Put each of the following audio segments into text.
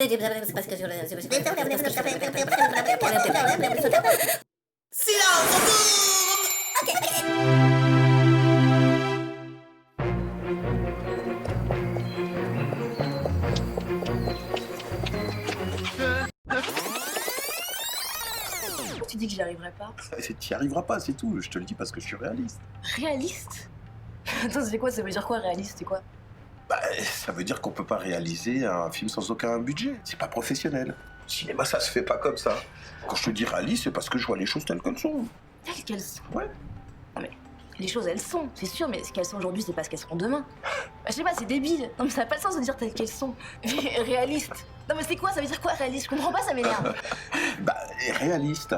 Tu dis que j'y arriverai pas? T'y arriveras pas, c'est tout. Je te le dis parce que je suis réaliste. Réaliste? Attends, c'est quoi? Ça veut dire quoi, réaliste? C'est quoi? Bah, ça veut dire qu'on peut pas réaliser un film sans aucun budget. C'est pas professionnel. Le cinéma, ça se fait pas comme ça. Quand je te dis réaliste, c'est parce que je vois les choses telles qu'elles sont. Telles qu'elles sont? Ouais. Non mais, les choses elles sont, c'est sûr, mais ce qu'elles sont aujourd'hui, c'est pas ce qu'elles seront demain. Bah, je sais pas, c'est débile. Non mais ça n'a pas le sens de dire telles qu'elles sont. Réaliste. Non mais c'est quoi? Ça veut dire quoi, réaliste? Je comprends pas, ça m'énerve. Bah, réaliste.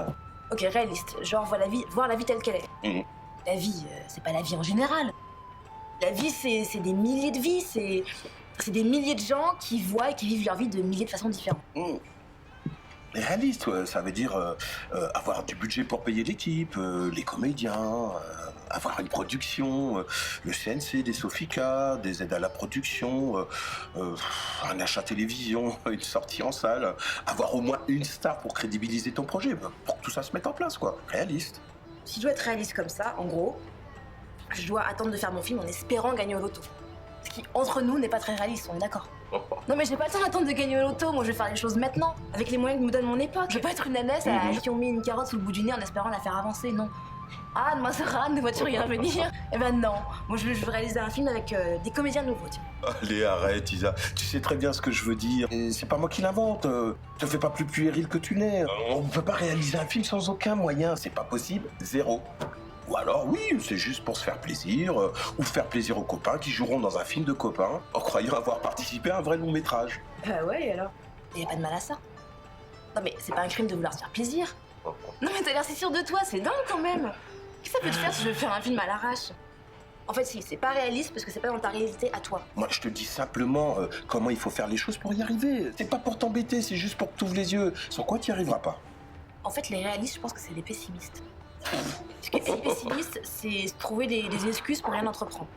Ok, réaliste. Genre voir la vie telle qu'elle est. Mmh. La vie, c'est pas la vie en général. La vie, c'est des milliers de vies, c'est des milliers de gens qui voient et qui vivent leur vie de milliers de façons différentes. Mmh. Réaliste, ouais, ça veut dire avoir du budget pour payer l'équipe, les comédiens, avoir une production, le CNC, des Sofica, des aides à la production, un achat télévision, une sortie en salle, avoir au moins une star pour crédibiliser ton projet, pour que tout ça se mette en place, quoi. Réaliste. Si je dois être réaliste comme ça, en gros, je dois attendre de faire mon film en espérant gagner au loto. Ce qui, entre nous, n'est pas très réaliste, on est d'accord? Non mais j'ai pas le temps d'attendre de gagner au loto, moi je vais faire les choses maintenant, avec les moyens que me donne mon époque. Je vais pas être une ânesse qui ont mis une carotte sous le bout du nez en espérant la faire avancer, non. Ah, demain sera de voiture y revenir. Eh ben non, moi je veux réaliser un film avec des comédiens nouveaux, tu vois. Allez, arrête, Isa. Tu sais très bien ce que je veux dire. Et c'est pas moi qui l'invente. Te fais pas plus puéril que tu n'es. On peut pas réaliser un film sans aucun moyen. C'est pas possible. Zéro. Ou alors, oui, c'est juste pour se faire plaisir, ou faire plaisir aux copains qui joueront dans un film de copains en croyant avoir participé à un vrai long métrage. Bah ouais, et alors? Y a pas de mal à ça. Non mais c'est pas un crime de vouloir se faire plaisir. Non mais t'as l'air si sûr de toi, c'est dingue quand même. Qu'est-ce que ça peut te faire si je veux faire un film à l'arrache? En fait, si, c'est pas réaliste parce que c'est pas dans ta réalité à toi. Moi, je te dis simplement comment il faut faire les choses pour y arriver. C'est pas pour t'embêter, c'est juste pour que t'ouvres les yeux. Sans quoi, t'y arriveras pas. En fait, les réalistes, je pense que c'est les pessimistes. Parce que les pessimistes, c'est se trouver des excuses pour rien entreprendre.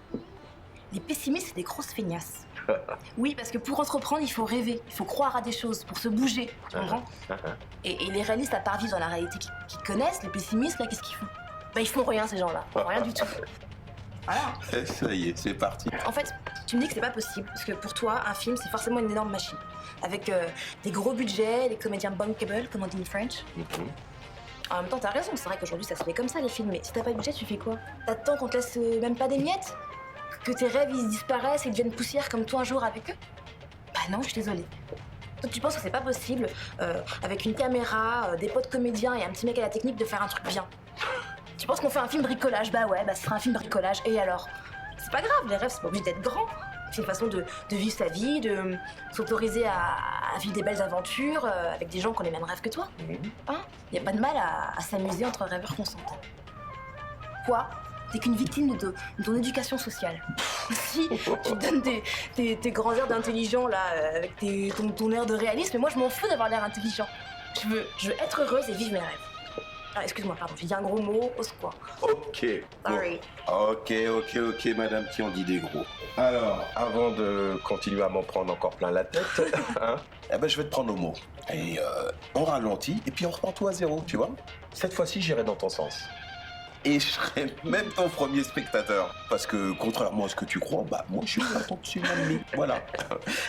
Les pessimistes, c'est des grosses feignasses. Oui, parce que pour entreprendre, il faut rêver, il faut croire à des choses, pour se bouger, tu comprends? Et les réalistes, à part vivre dans la réalité qu'ils connaissent, les pessimistes, là, qu'est-ce qu'ils font? Bah, ils font rien, ces gens-là. Ils font rien du tout. Voilà. Ça y est, c'est parti. En fait, tu me dis que c'est pas possible, parce que pour toi, un film, c'est forcément une énorme machine. Avec des gros budgets, des comédiens bankable, comme on dit en French. En même temps, t'as raison, c'est vrai qu'aujourd'hui, ça se fait comme ça, les films. Mais si t'as pas de budget, tu fais quoi? T'attends qu'on te laisse même pas des miettes? Que tes rêves, ils disparaissent et deviennent poussière comme toi un jour avec eux? Bah non, je suis désolée. Toi, tu penses que c'est pas possible, avec une caméra, des potes comédiens et un petit mec à la technique, de faire un truc bien? Tu penses qu'on fait un film bricolage? Bah ouais, bah ce sera un film bricolage. Et alors? C'est pas grave, les rêves, c'est pas obligé d'être grand. C'est une façon de vivre sa vie, de s'autoriser à vivre des belles aventures avec des gens qui ont les mêmes rêves que toi. Hein? Y a pas de mal à s'amuser entre rêveurs consentants. Quoi? T'es qu'une victime de ton éducation sociale. Si, tu te donnes tes grands airs d'intelligent là, avec ton air de réalisme, mais moi je m'en fous d'avoir l'air intelligent. Je veux être heureuse et vivre mes rêves. Ah, excuse-moi, pardon, j'ai dit un gros mot, au secours. Ok. Sorry. Ok, madame qui en dit des gros. Alors, avant de continuer à m'en prendre encore plein la tête, hein, eh ben, je vais te prendre au mot. Et on ralentit, et puis on reprend tout à zéro, tu vois? Cette fois-ci, j'irai dans ton sens. Et je serai même ton premier spectateur. Parce que, contrairement à ce que tu crois, bah, moi, je suis pas ton tsunami. Voilà.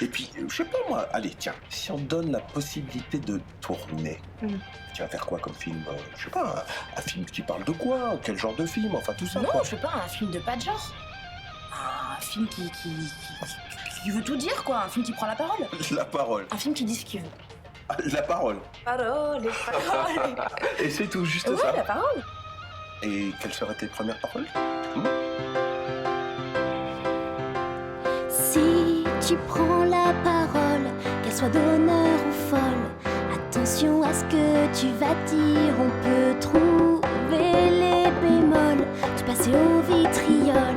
Et puis, je sais pas, moi, allez, tiens, si on te donne la possibilité de tourner, tu vas faire quoi comme film? Je sais pas, un film qui parle de quoi? Quel genre de film? Enfin, tout ça, Non, quoi. je sais pas, un film de pas de genre. Un film qui veut tout dire, quoi. Un film qui prend la parole. La parole. Un film qui dit ce qu'il veut. La parole. Parole, les paroles. Et c'est tout, juste Ouais, ça. la parole. Et quelles seraient tes premières paroles? Si tu prends la parole, qu'elle soit d'honneur ou folle, attention à ce que tu vas dire, on peut trouver les bémols, tout passer au vitriol,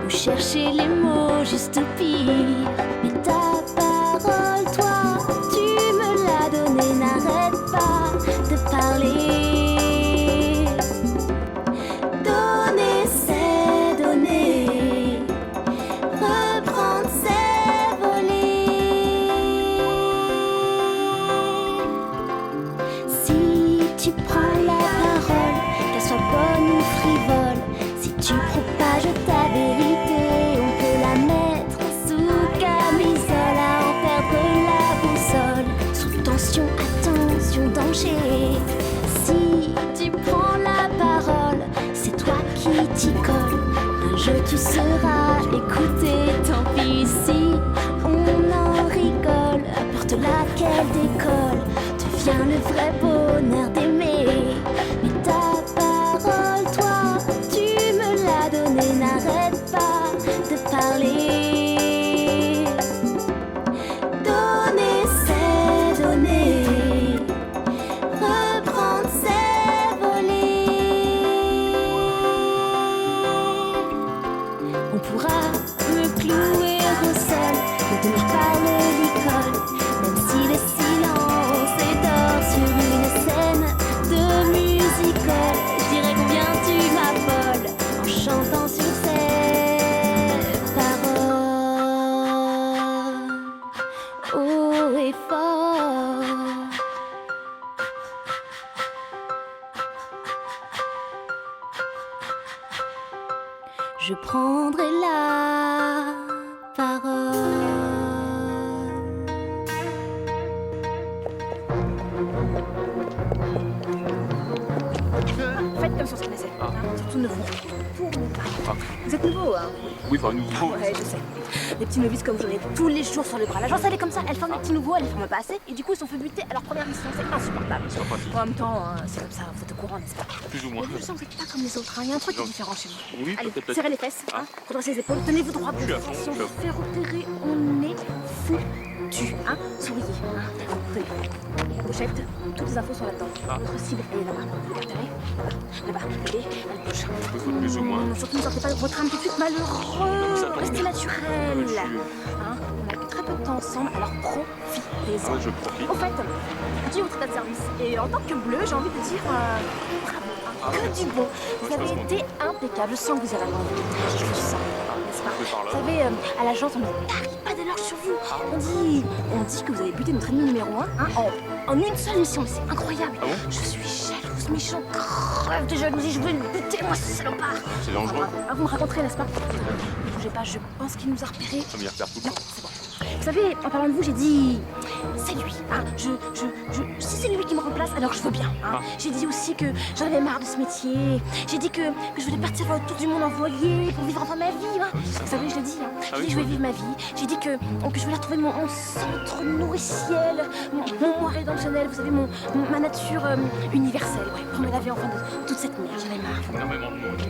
ou chercher les mots juste pire. Mais ta parole, toi, tu me l'as donnée, n'arrête pas de parler. Donner, c'est donner. Reprendre, c'est voler. tu prends la parole, qu'elle soit bonne ou frivole, si tu propages ta vérité, on peut la mettre sous camisole à en perdre la boussole. Sous tension, attention, danger. Si tu prends la parole, c'est toi qui t'y colle. Un jeu tu seras écouté, tant pis si on en rigole. Porte laquelle décolle, devient le vrai bonheur d'aimer. Mais ta parole, toi, tu me l'as donnée, n'arrête pas de parler. Donner, c'est donner. Reprendre, c'est voler. On pourra me clouer au sol, me tenir par le licol, même si le silence est d'or sur une scène de musical. Je dirais combien tu m'affoles en chantant sur ces paroles, haut et fort. Je prendrai la parole. Faites comme si on se connaissait, hein, surtout ne vous tournez pas. Vous êtes nouveau, hein? Oui, enfin, nouveau. Ouais, je sais. Les petits novices comme vous en avez tous les jours sur les bras. L'agence, elle est comme ça, elle forme des petits nouveaux, elle les forme pas assez, et du coup, ils sont fait buter à leur première mission. C'est insupportable. C'est pas pratique. En même temps, hein, c'est comme ça, vous êtes au courant, n'est-ce pas? Plus ou moins. Mais je sens que vous n'êtes pas comme les autres, hein. Il y a un truc qui est différent chez vous. Oui, Allez, peut-être. serrez les fesses, hein, redressez les épaules, tenez-vous droit. Je suis à fond, Si on je suis à vous fait repérer, on est foutu, hein. Souriez, hein. Tenez. La pochette, toutes les infos sont là-dedans. Notre cible, elle est là-bas. Vous l'avez repérée? Là-bas, regardez, elle bouge. Plus ou moins. Surtout ne sortez pas de votre âme tout de suite malheureux. Restez naturel. Hein, on a très peu de temps ensemble, alors profitez-en. Ouais, je profite. Au fait, j'ai votre état de service. Et en tant que bleu, j'ai envie de dire bravo. Hein, que du bon. Vous avez été impeccable. Je sens que vous avez la je le sens, n'est-ce pas? Vous savez, à l'agence, on ne tarie pas d'éloges sur vous. On dit que vous avez buté notre ennemi numéro 1 hein, en une seule mission. Mais c'est incroyable. Ah bon? Je suis jalouse, mais j'en crève de jalousie. Je veux le buter, moi, ce salopard. C'est dangereux. Ah, vous me raconterez, n'est-ce pas? Ne bougez pas, je pense qu'il nous a repérés. Ça veut dire faire tout le Non, temps. c'est bon. Vous savez, en parlant de vous, j'ai dit c'est lui. Hein. Si c'est lui qui me remplace, alors je veux bien. Hein. J'ai dit aussi que j'en avais marre de ce métier. J'ai dit que je voulais partir faire le tour du monde en voilier pour vivre enfin ma vie. Hein. Vous savez, je l'ai dit. Hein. J'ai dit que je voulais vivre ma vie. J'ai dit que je voulais retrouver mon centre nourriciel, mon moi rédemptionnel. Vous savez, ma nature universelle. Ouais, pour me laver enfin de toute cette merde. J'en avais marre. Énormément de monde. Je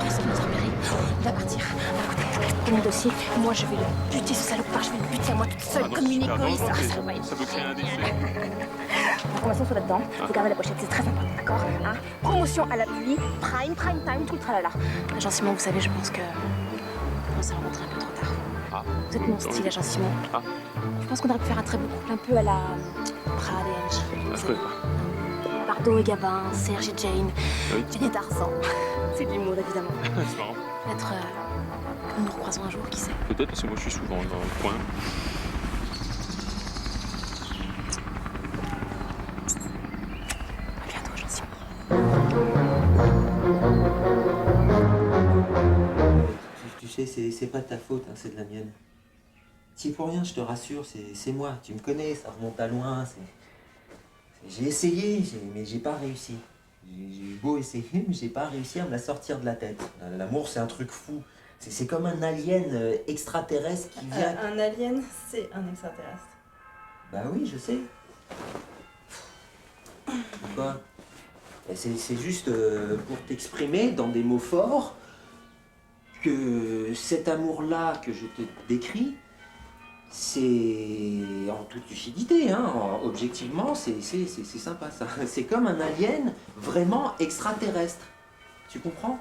pense qu'il nous a repérés. Il va partir. Écoutez, mon dossier, moi je vais le buter ce salopard. Je vais le buter à moi toute seule, Ah non, comme une super égoïste. dangereux. Ah, ça va être. Ça peut créer un décès. Informations sont là-dedans. Vous gardez la pochette, c'est très important, d'accord hein. Promotion à l'appui, prime time, tout le tralala. Agent Simon, vous savez, je pense que on s'est rencontrés un peu trop tard. Ah. Vous êtes mon style, Agent Simon. Ah. Je pense qu'on aurait pu faire un très beau couple, un peu à la Prade et Ange. Ah, je connais pas. Bardot et Gabin, Serge et Jane, Oui. Jane et Tarzan. C'est de l'humour, évidemment. C'est marrant. Peut-être que nous nous recroisons un jour, qui sait. Peut-être parce que moi je suis souvent dans le coin. À bientôt, Agent Simon. Tu sais, c'est pas de ta faute, hein, c'est de la mienne. Si pour rien, je te rassure, c'est moi. Tu me connais, ça remonte à loin. J'ai essayé, mais j'ai pas réussi. J'ai eu beau essayer, mais j'ai pas réussi à me la sortir de la tête. L'amour, c'est un truc fou. C'est comme un alien extraterrestre qui vient... Un alien, c'est un extraterrestre. Bah oui, je sais. Quoi? C'est juste pour t'exprimer dans des mots forts que cet amour-là que je te décris, c'est en toute lucidité, hein, objectivement, c'est sympa ça. C'est comme un alien vraiment extraterrestre. Tu comprends?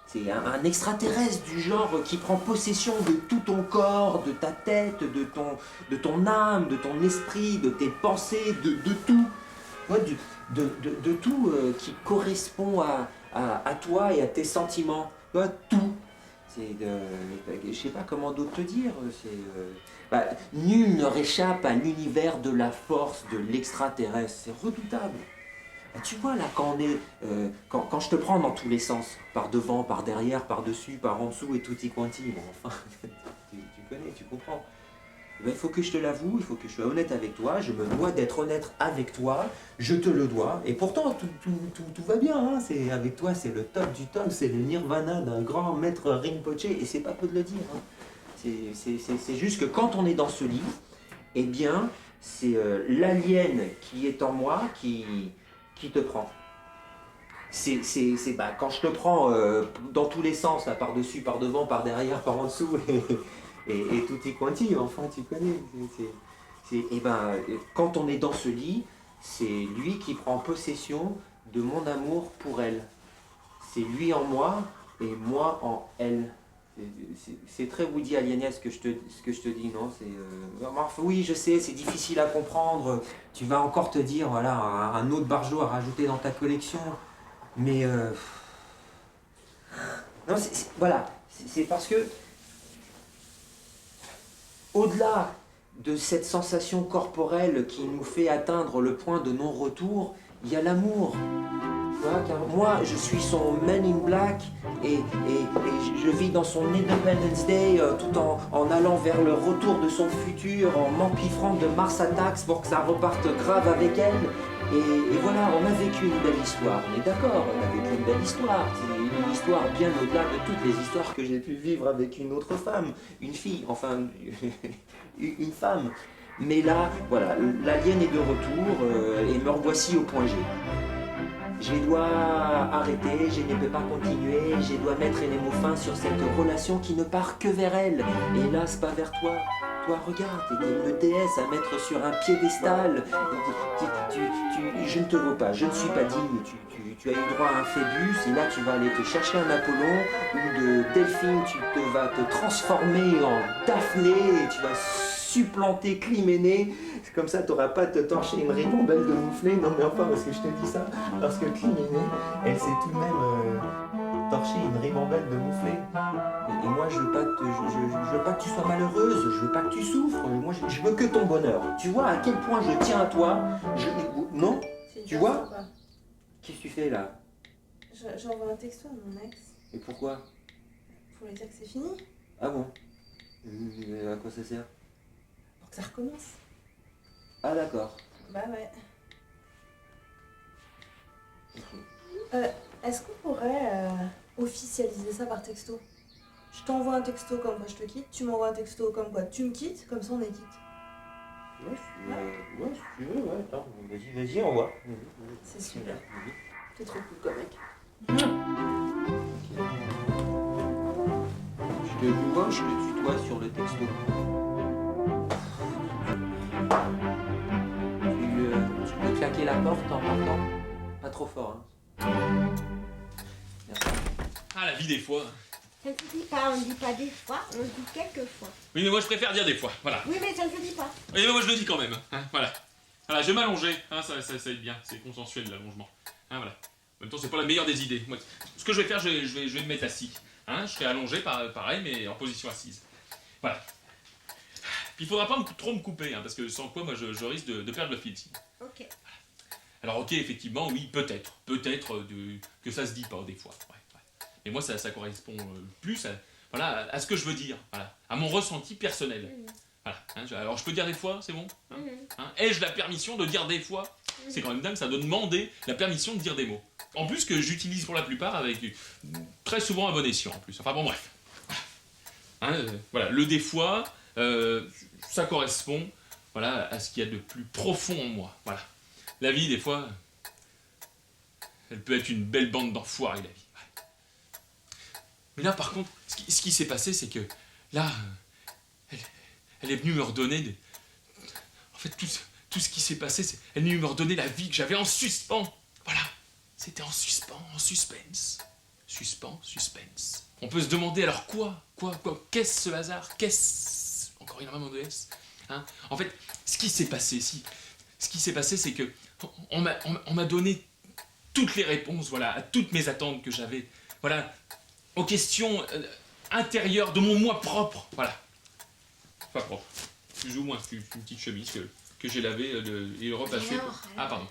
C'est un extraterrestre du genre qui prend possession de tout ton corps, de ta tête, de ton âme, de ton esprit, de tes pensées, de tout. Ouais, de tout qui correspond à toi et à tes sentiments. Ouais, tout. Je sais pas comment d'autre te dire. Nul ne réchappe à l'univers de la force de l'extraterrestre. C'est redoutable. Tu vois là, quand on est, quand je te prends dans tous les sens, par devant, par derrière, par dessus, par en dessous et tutti quanti, bon enfin, tu connais, tu comprends. Eh ben, il faut que je te l'avoue, il faut que je sois honnête avec toi, je me dois d'être honnête avec toi, je te le dois, et pourtant tout va bien, hein. C'est, avec toi c'est le top du top, c'est le nirvana d'un grand maître Rinpoche, et c'est pas peu de le dire, hein. C'est juste que quand on est dans ce lit, eh bien, c'est l'alien qui est en moi qui te prend. Bah, quand je te prends dans tous les sens, là, par dessus, par devant, par derrière, par en dessous, et tutti quanti, enfin tu connais. Et ben, quand on est dans ce lit, c'est lui qui prend possession de mon amour pour elle. C'est lui en moi et moi en elle. C'est très Woody Allenès ce que je te dis, non? Oui, je sais, c'est difficile à comprendre. Tu vas encore te dire, voilà, un autre barjo à rajouter dans ta collection. Mais non, voilà, c'est parce que au-delà de cette sensation corporelle qui nous fait atteindre le point de non-retour, il y a l'amour. Tu vois, car moi, je suis son Man in Black et je vis dans son Independence Day tout en allant vers le retour de son futur, en m'empiffrant de Mars Attacks pour que ça reparte grave avec elle. Et voilà, on a vécu une belle histoire, on est d'accord, on a vécu une belle histoire. C'est une histoire bien au-delà de toutes les histoires que j'ai pu vivre avec une autre femme, une fille, enfin, une femme. Mais là, voilà, l'alien est de retour et me revoici au point G. Je dois arrêter, je ne peux pas continuer, je dois mettre les mots fins sur cette relation qui ne part que vers elle, hélas pas vers toi. Toi, regarde, t'es une déesse à mettre sur un piédestal. Je ne te vaux pas, je ne suis pas digne. Tu as eu droit à un Phébus, et là tu vas aller te chercher un Apollon, ou de Delphine, vas te transformer en Daphné, et tu vas supplanter Clyménée. Comme ça, tu n'auras pas à te torcher une ribambelle de mouflé. Non mais enfin, parce que je te dis ça, parce que Clyménée, elle s'est tout de même torcher une ribambelle de mouflé. Et moi, je veux pas que tu sois malheureuse, je veux pas que tu souffres. Moi, je veux que ton bonheur. Tu vois à quel point je tiens à toi. Non? Tu vois? Qu'est-ce que tu fais là? J'envoie un texto à mon ex. Et pourquoi? Pour lui dire que c'est fini. Ah bon? À quoi ça sert? Pour que ça recommence. Ah d'accord. Bah ouais. Est-ce qu'on pourrait officialiser ça par texto? Je t'envoie un texto comme quoi je te quitte, tu m'envoies un texto comme quoi tu me quittes, comme ça on est quitte. Ouais, si tu veux, ouais, attends, vas-y, envoie. C'est super. T'es trop cool comme mec. Je te vois, je te tutoie sur le texto. Tu peux claquer la porte en partant? Pas trop fort, hein. Merci. Ah, la vie des fois. Ça ne se dit pas, on ne dit pas des fois, on dit quelques fois. Oui, mais moi je préfère dire des fois, voilà. Oui, mais ça ne se dit pas. Oui, mais moi je le dis quand même, hein, voilà. Voilà, je vais m'allonger, hein, ça aide bien, c'est consensuel l'allongement. Hein, voilà. En même temps, c'est pas la meilleure des idées. Moi, ce que je vais faire, je vais me mettre assis. Hein, je serai allongé, pareil, mais en position assise. Voilà. Puis il faudra pas trop me couper, hein, parce que sans quoi, moi, je risque de perdre le fil. Ok. Alors, ok, effectivement, oui, peut-être que ça se dit pas des fois. Ouais. Mais moi, ça correspond plus à ce que je veux dire, voilà, à mon ressenti personnel. Voilà, hein, alors, je peux dire des fois, c'est bon, hein, hein, ai-je la permission de dire des fois? C'est quand même dingue, ça de demander la permission de dire des mots. En plus, que j'utilise pour la plupart avec très souvent à bon escient, en plus. Enfin bon, bref. Hein, voilà, le des fois, ça correspond, voilà, à ce qu'il y a de plus profond en moi. Voilà. La vie, des fois, elle peut être une belle bande d'enfoirés, la vie. Ouais. Mais là, par contre, ce qui s'est passé, c'est que là, elle est venue me redonner en fait, tout ce qui s'est passé, elle est venue me redonner la vie que j'avais en suspens. Voilà. C'était en suspens, en suspense. Suspense. On peut se demander alors quoi? Qu'est-ce ce hasard? Qu'est-ce... Encore énormément de S. Hein, en fait, ce qui s'est passé, c'est que on m'a donné toutes les réponses, voilà, à toutes mes attentes que j'avais, voilà, aux questions intérieures de mon moi propre, voilà. Enfin propre, plus ou moins, une petite chemise que j'ai lavé et repassé. Alors. Ah, pardon.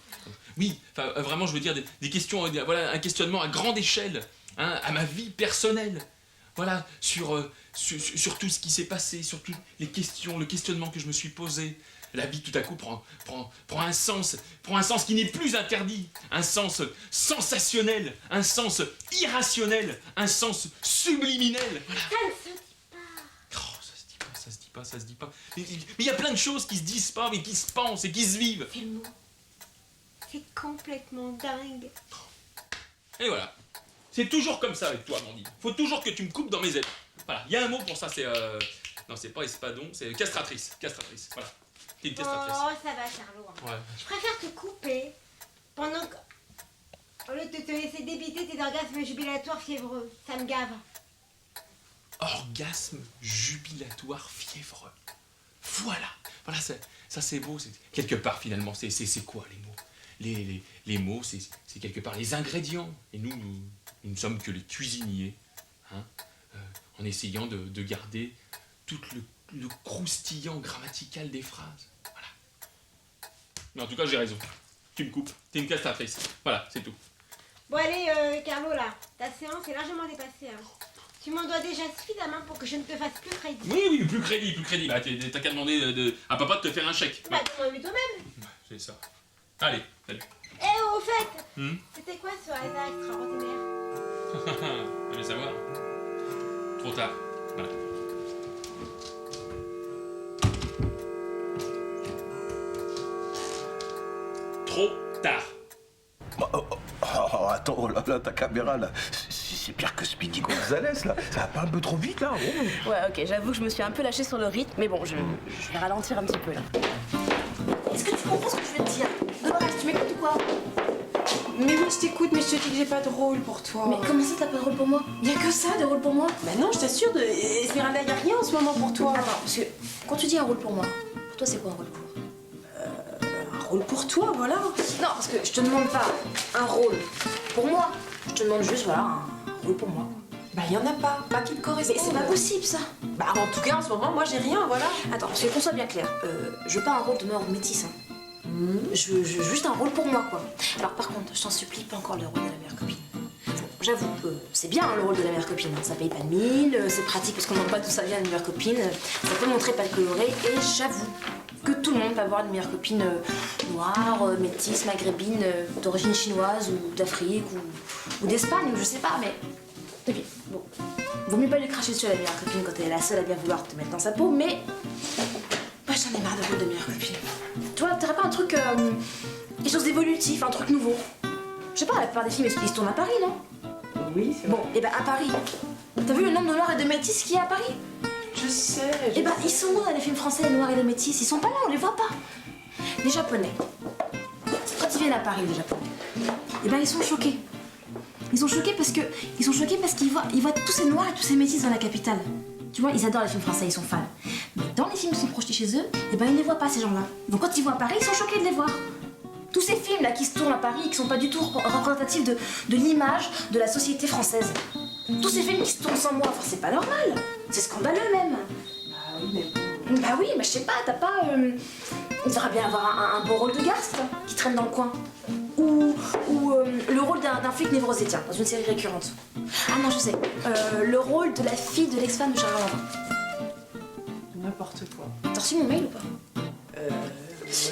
Oui, enfin, vraiment, je veux dire, des questions, voilà, un questionnement à grande échelle, hein, à ma vie personnelle. Voilà, sur tout ce qui s'est passé, sur toutes les questions, le questionnement que je me suis posé. La vie, tout à coup, prend un sens qui n'est plus interdit, un sens sensationnel, un sens irrationnel, un sens subliminel. Voilà. Ça ne se dit pas. Oh, ça se dit pas. Mais il y a plein de choses qui se disent pas, mais qui se pensent et qui se vivent. C'est le mot. C'est complètement dingue. Et voilà. C'est toujours comme ça avec toi, Amandine. Faut toujours que tu me coupes dans mes ailes. Voilà, il y a un mot pour ça, c'est... Non, c'est pas espadon, c'est castratrice. Castratrice, voilà. T'es une castratrice. Oh, ça va, Carlo. Ouais. Je préfère te couper pendant que... Au lieu de te laisser débiter tes orgasmes jubilatoires fiévreux. Ça me gave. Orgasme jubilatoire fiévreux. Voilà, ça c'est beau. Quelque part, finalement, c'est quoi les mots? Les mots, c'est quelque part les ingrédients. Et nous ne sommes que les cuisiniers, hein, en essayant de garder tout le croustillant grammatical des phrases. Voilà. Mais en tout cas, j'ai raison. Tu me coupes. T'es une castratrice. Voilà, c'est tout. Bon, allez, Carlo, là. Ta séance est largement dépassée. Hein. Tu m'en dois déjà suffisamment pour que je ne te fasse plus crédit. Oui, plus crédit. Bah, t'as qu'à demander à papa de te faire un chèque. Bah, demande-lui toi-même. Ouais, c'est ça. Allez, salut. Eh, au fait, c'était quoi ce hasard extraordinaire? Tu veux savoir? Trop tard. Voilà. Trop tard. Oh, attends, oh là, ta caméra, là, c'est pire que Speedy Gonzalez, là. Ça va pas un peu trop vite, là? Ouais, ok, j'avoue que je me suis un peu lâchée sur le rythme, mais bon, je vais ralentir un petit peu, là. Est-ce que tu comprends ce que je veux te dire? Dolores, tu m'écoutes ou quoi? Mais oui, je t'écoute, mais je te dis que j'ai pas de rôle pour toi. Mais comment ça, t'as pas de rôle pour moi? Y a que ça, de rôle pour moi? Bah non, je t'assure, Esmeralda, y a rien en ce moment pour toi. Attends, parce que quand tu dis un rôle pour moi, pour toi, c'est quoi un rôle pour? Un rôle pour toi, voilà. Non, parce que je te demande pas un rôle pour moi. Je te demande juste, voilà, un rôle pour moi. Bah y en a pas qui te correspond. Mais c'est pas possible, ça. Bah en tout cas, en ce moment, moi j'ai rien, voilà. Attends, parce que qu'on soit bien clair, je veux pas un rôle de mort métisse, hein. Je veux juste un rôle pour moi, quoi. Alors par contre, je t'en supplie, pas encore le rôle de la meilleure copine. Bon, j'avoue, c'est bien hein, le rôle de la meilleure copine. Hein. Ça paye pas de mine, c'est pratique parce qu'on ne demande pas d'où ça vient une meilleure copine. Ça peut montrer pas de coloré et j'avoue que tout le monde peut avoir une meilleure copine noire, métisse, maghrébine, d'origine chinoise ou d'Afrique ou d'Espagne, je sais pas, mais... Ok, bon. Vaut mieux pas lui cracher dessus à la meilleure copine quand elle est la seule à bien vouloir te mettre dans sa peau, mais... Moi j'en ai marre de rôle de meilleure copine. Toi, t'aurais pas un truc... quelque chose d'évolutif, un truc nouveau? Je sais pas, la plupart des films, ils se tournent à Paris, non? Oui, c'est Bon, et ben à Paris, t'as vu le nombre de noirs et de métis qu'il y a à Paris? Je sais. Et ben ils sont où dans les films français, les noirs et les métis? Ils sont pas là, on les voit pas. Les Japonais, quand ils viennent à Paris, les Japonais, et ben ils sont choqués. Ils sont choqués parce qu'ils voient tous ces noirs et tous ces métis dans la capitale. Tu vois, ils adorent les films français, ils sont fans. Mais dans les films qui sont projetés chez eux, et ben ils les voient pas ces gens-là. Donc quand ils voient Paris, ils sont choqués de les voir. Tous ces films là qui se tournent à Paris et qui sont pas du tout représentatifs de l'image de la société française. Tous ces films qui se tournent sans moi, enfin c'est pas normal. C'est scandaleux même. Bah oui, mais bon. Bah oui, mais je sais pas, t'as pas... Il devrait bien avoir un beau rôle de garce là, qui traîne dans le coin. Ou le rôle d'un flic névrosé, tiens, dans une série récurrente. Ah non, je sais. Le rôle de la fille de l'ex-femme de Charles Valentin. N'importe quoi. T'as reçu mon mail ou pas?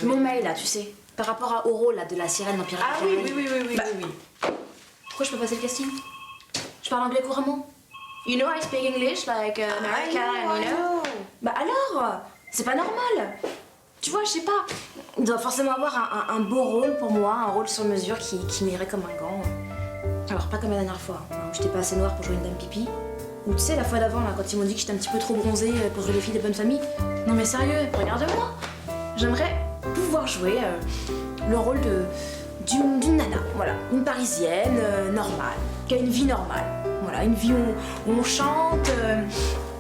Mon mail là, tu sais, par rapport au rôle là, de la sirène dans Pirates Ah des oui, Caraïbes. oui. Pourquoi je peux passer le casting? Je parle anglais couramment. You know I speak English like America, you know? Bah alors, c'est pas normal. Tu vois, je sais pas. Il doit forcément avoir un beau rôle pour moi, un rôle sur mesure qui m'irait comme un gant. Alors pas comme la dernière fois, hein, où j'étais pas assez noire pour jouer une dame pipi. Ou tu sais, la fois d'avant, là, quand ils m'ont dit que j'étais un petit peu trop bronzée pour jouer les filles de bonne famille. Non mais sérieux, regarde-moi. J'aimerais pouvoir jouer le rôle d'une nana, voilà, une parisienne normale, qui a une vie normale. Voilà, une vie où on chante,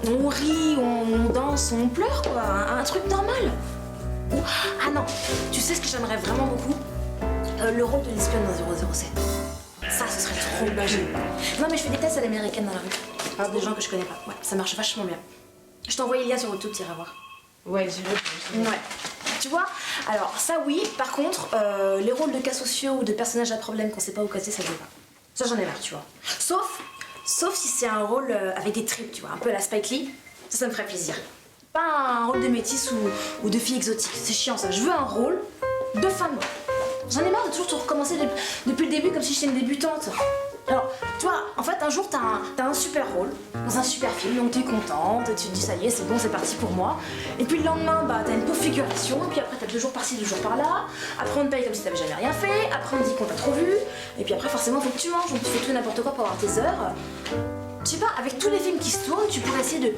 on rit, on danse, on pleure, quoi. Un truc normal. Ah non, tu sais ce que j'aimerais vraiment beaucoup? Le rôle de l'espion dans 007. Ça, ce serait trop magique. Non, mais je fais des tests à l'américaine dans la rue. Par des gens que je connais pas. Ouais, ça marche vachement bien. Je t'ai envoyé le lien sur YouTube, t'iras voir. Ouais, j'ai vu. Ouais. Tu vois? Alors, ça oui, par contre, les rôles de cas sociaux ou de personnages à problème qu'on sait pas où caser, ça je veux pas. Ça, j'en ai marre, tu vois. Sauf si c'est un rôle avec des tripes, tu vois, un peu à la Spike Lee, ça me ferait plaisir. Pas un rôle de métisse ou de fille exotique, c'est chiant ça. Je veux un rôle de femme noire. J'en ai marre de toujours tout recommencer depuis le début comme si j'étais une débutante. Alors, tu vois, en fait, un jour, t'as un super rôle dans un super film, donc t'es contente, tu te dis ça y est, c'est bon, c'est parti pour moi. Et puis le lendemain, bah, t'as une pauvre figuration, et puis après, t'as 2 jours par-ci, 2 jours par-là. Après, on te paye comme si t'avais jamais rien fait. Après, on te dit qu'on t'a trop vu. Et puis après, forcément, faut que tu manges, donc tu fais tout et n'importe quoi pour avoir tes heures. Je sais pas, avec tous les films qui se tournent, tu pourrais essayer de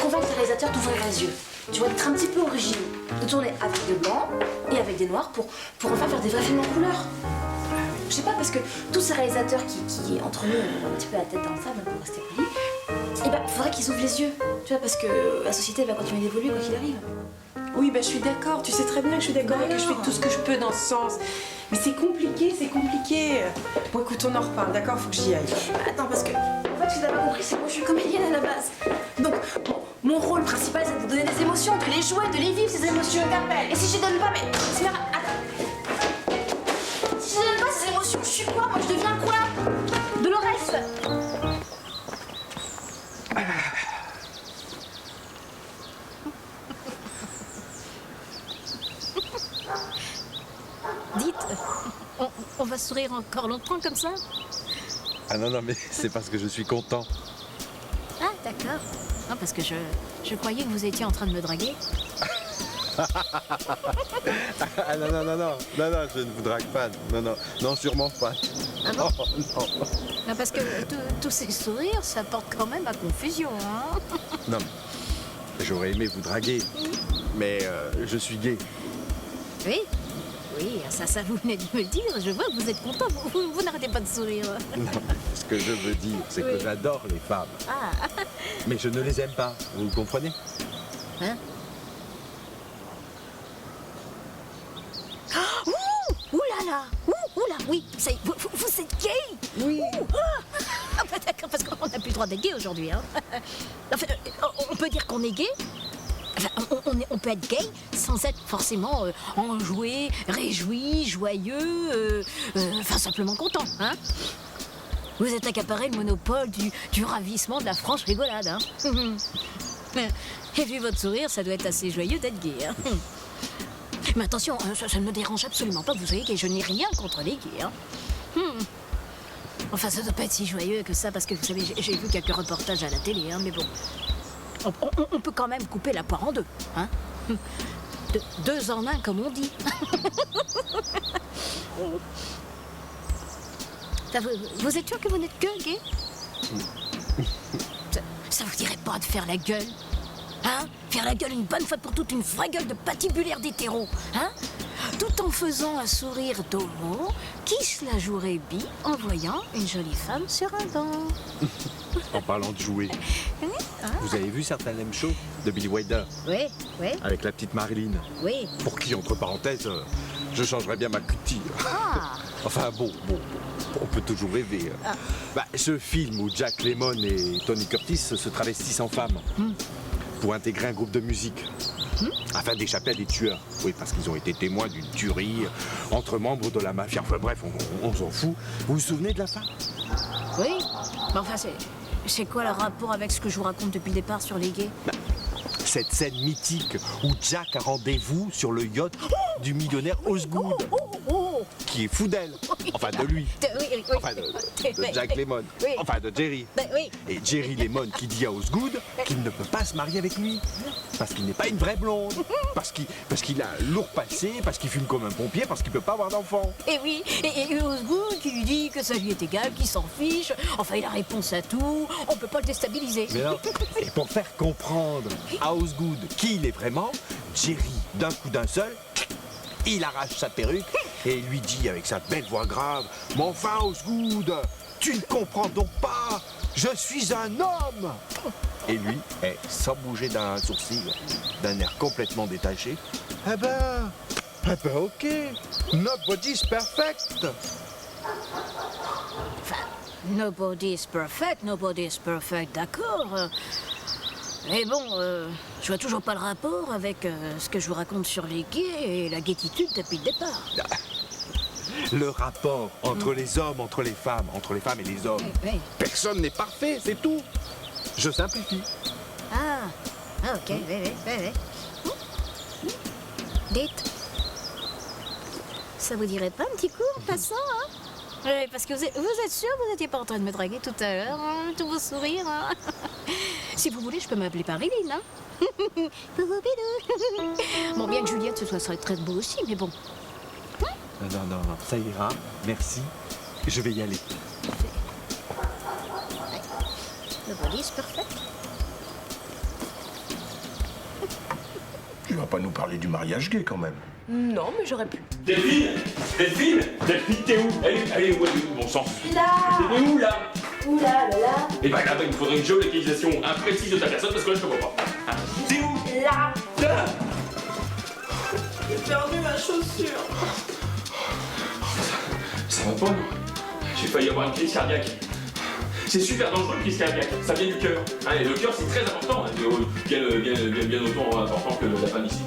convaincre les réalisateurs d'ouvrir les yeux. Tu vois, d'être un petit peu original, de tourner avec des blancs et avec des noirs pour enfin faire des vrais films en couleur. Je sais pas, parce que tous ces réalisateurs qui entre nous, ont un petit peu la tête dans le sable, pour rester poli, eh ben, faudrait qu'ils ouvrent les yeux, tu vois, parce que la société va continuer d'évoluer quoi qu'il arrive. Oui, bah je suis d'accord, tu sais très bien que je suis d'accord et que je fais tout ce que je peux dans ce sens. Mais c'est compliqué, c'est compliqué. Bon, écoute, on en reparle, d'accord? Faut que j'y aille. Attends, parce que, en fait, ce que t'as pas compris, c'est que moi je suis comédienne à la base. Donc, bon, mon rôle principal, c'est de donner des émotions, de les jouer, de les vivre, ces émotions. Et si je les donne pas, mais. C'est pas. Attends. Si je donne pas ces émotions, je suis quoi? Moi, je deviens quoi? Dolores. Dites, on va sourire encore longtemps comme ça? Ah non, mais c'est parce que je suis content. Ah, d'accord. Non, parce que je croyais que vous étiez en train de me draguer. Ah non, je ne vous drague pas. Non, sûrement pas. Ah bon? Non. Non, parce que tous ces sourires, ça porte quand même à confusion, hein? Non, j'aurais aimé vous draguer, mais je suis gay. Oui, ça vous venez de me le dire. Je vois que vous êtes content, vous n'arrêtez pas de sourire. Non, ce que je veux dire, c'est que j'adore les femmes. Ah, Mais je ne les aime pas, vous comprenez? hein? Ouh là là! Ouh là, oui, vous êtes gay? Oui. Ah bah d'accord, parce qu'on n'a plus le droit d'être gay aujourd'hui, hein. Enfin, on peut dire qu'on est gay. Enfin, on peut être gay sans être forcément enjoué, réjoui, joyeux, enfin simplement content, hein. Vous êtes accaparé le monopole du ravissement de la franche rigolade, hein. Et vu votre sourire, ça doit être assez joyeux d'être gay, hein. Mais attention, ça ne me dérange absolument pas que vous soyez gay, je n'ai rien contre les gays, hein. Enfin, ça doit pas être si joyeux que ça, parce que vous savez, j'ai vu quelques reportages à la télé, hein, mais bon. On peut quand même couper la poire en deux, hein. 2 en 1, comme on dit. Vous êtes sûr que vous n'êtes que gay? Ça vous dirait pas de faire la gueule? Hein? Faire la gueule une bonne fois pour toutes, une vraie gueule de patibulaire d'hétéro, hein? Tout en faisant un sourire d'homo qui se la jouerait bi en voyant une jolie femme sur un banc. En parlant de jouer, vous avez vu Certaines Show de Billy Wilder? Oui. Avec la petite Marilyn. Oui. Pour qui, entre parenthèses, je changerais bien ma cutie. Enfin bon, on peut toujours rêver. Ce film où Jack Lemmon et Tony Curtis se travestissent en femmes pour intégrer un groupe de musique afin d'échapper à des tueurs. Oui, parce qu'ils ont été témoins d'une tuerie entre membres de la mafia. Enfin bref, on s'en fout. Vous vous souvenez de la fin? Oui. Mais enfin, c'est quoi le rapport avec ce que je vous raconte depuis le départ sur les gays? Cette scène mythique où Jack a rendez-vous sur le yacht du millionnaire Osgood, qui est fou d'elle, enfin de lui, enfin de Jack Lemmon, enfin de Jerry. Et Jerry Lemmon qui dit à Osgood qu'il ne peut pas se marier avec lui, parce qu'il n'est pas une vraie blonde, parce qu'il a un lourd passé, parce qu'il fume comme un pompier, parce qu'il peut pas avoir d'enfant. Et oui, et Osgood qui lui dit que ça lui est égal, qu'il s'en fiche, enfin il a réponse à tout, on peut pas le déstabiliser. Mais non. Et pour faire comprendre à Osgood qui il est vraiment, Jerry, d'un coup d'un seul, il arrache sa perruque et lui dit avec sa belle voix grave: « Mais enfin, Osgood, tu ne comprends donc pas, je suis un homme !» Et lui, sans bouger d'un sourcil, d'un air complètement détaché: « Eh ben, ok, nobody's perfect !» Enfin, nobody's perfect, d'accord. Mais bon, je vois toujours pas le rapport avec ce que je vous raconte sur les gays et la gaétitude depuis le départ. Le rapport entre les hommes, entre les femmes et les hommes. Oui. Personne n'est parfait, c'est tout. Je simplifie. Ah, ok, oui. Dites, ça vous dirait pas un petit coup en passant, hein? Oui, parce que vous êtes sûr que vous n'étiez pas en train de me draguer tout à l'heure, hein, tous vos sourires, hein? Si vous voulez, je peux m'appeler Pariline, hein? Bon, bien que Juliette, ce serait très beau aussi, mais bon. Non, ça ira. Merci. Je vais y aller. Le body, c'est parfait. Tu vas pas nous parler du mariage gay quand même. Non, mais j'aurais pu. Delphine, t'es où? Elle est où, bon sang? Là. T'es où, là? Ouh là là là. Et bah là, il me faudrait une géolocalisation imprécise de ta personne parce que là, je te vois pas. Hein? T'es où? Là. Là. J'ai perdu ma chaussure. Ça va pas, non? J'ai failli avoir une crise cardiaque. C'est super dangereux, une crise cardiaque. Ça vient du cœur. Hein, et le cœur, c'est très important. Hein, bien autant important que la femme ici.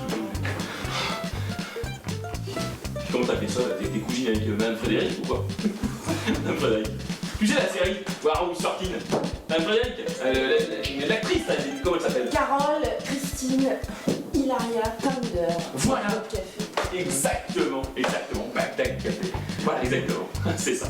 Comment t'as fait ça, là? T'es cousine avec Madame Frédéric ou quoi? Madame Frédéric. Tu sais la série Wow, Sorkin. Madame Frédéric, l'actrice, comment elle s'appelle? Carole, Christine, Hilaria, Thunder. Voilà. Exactement. Bagdad Café. Voilà, exactement. C'est ça.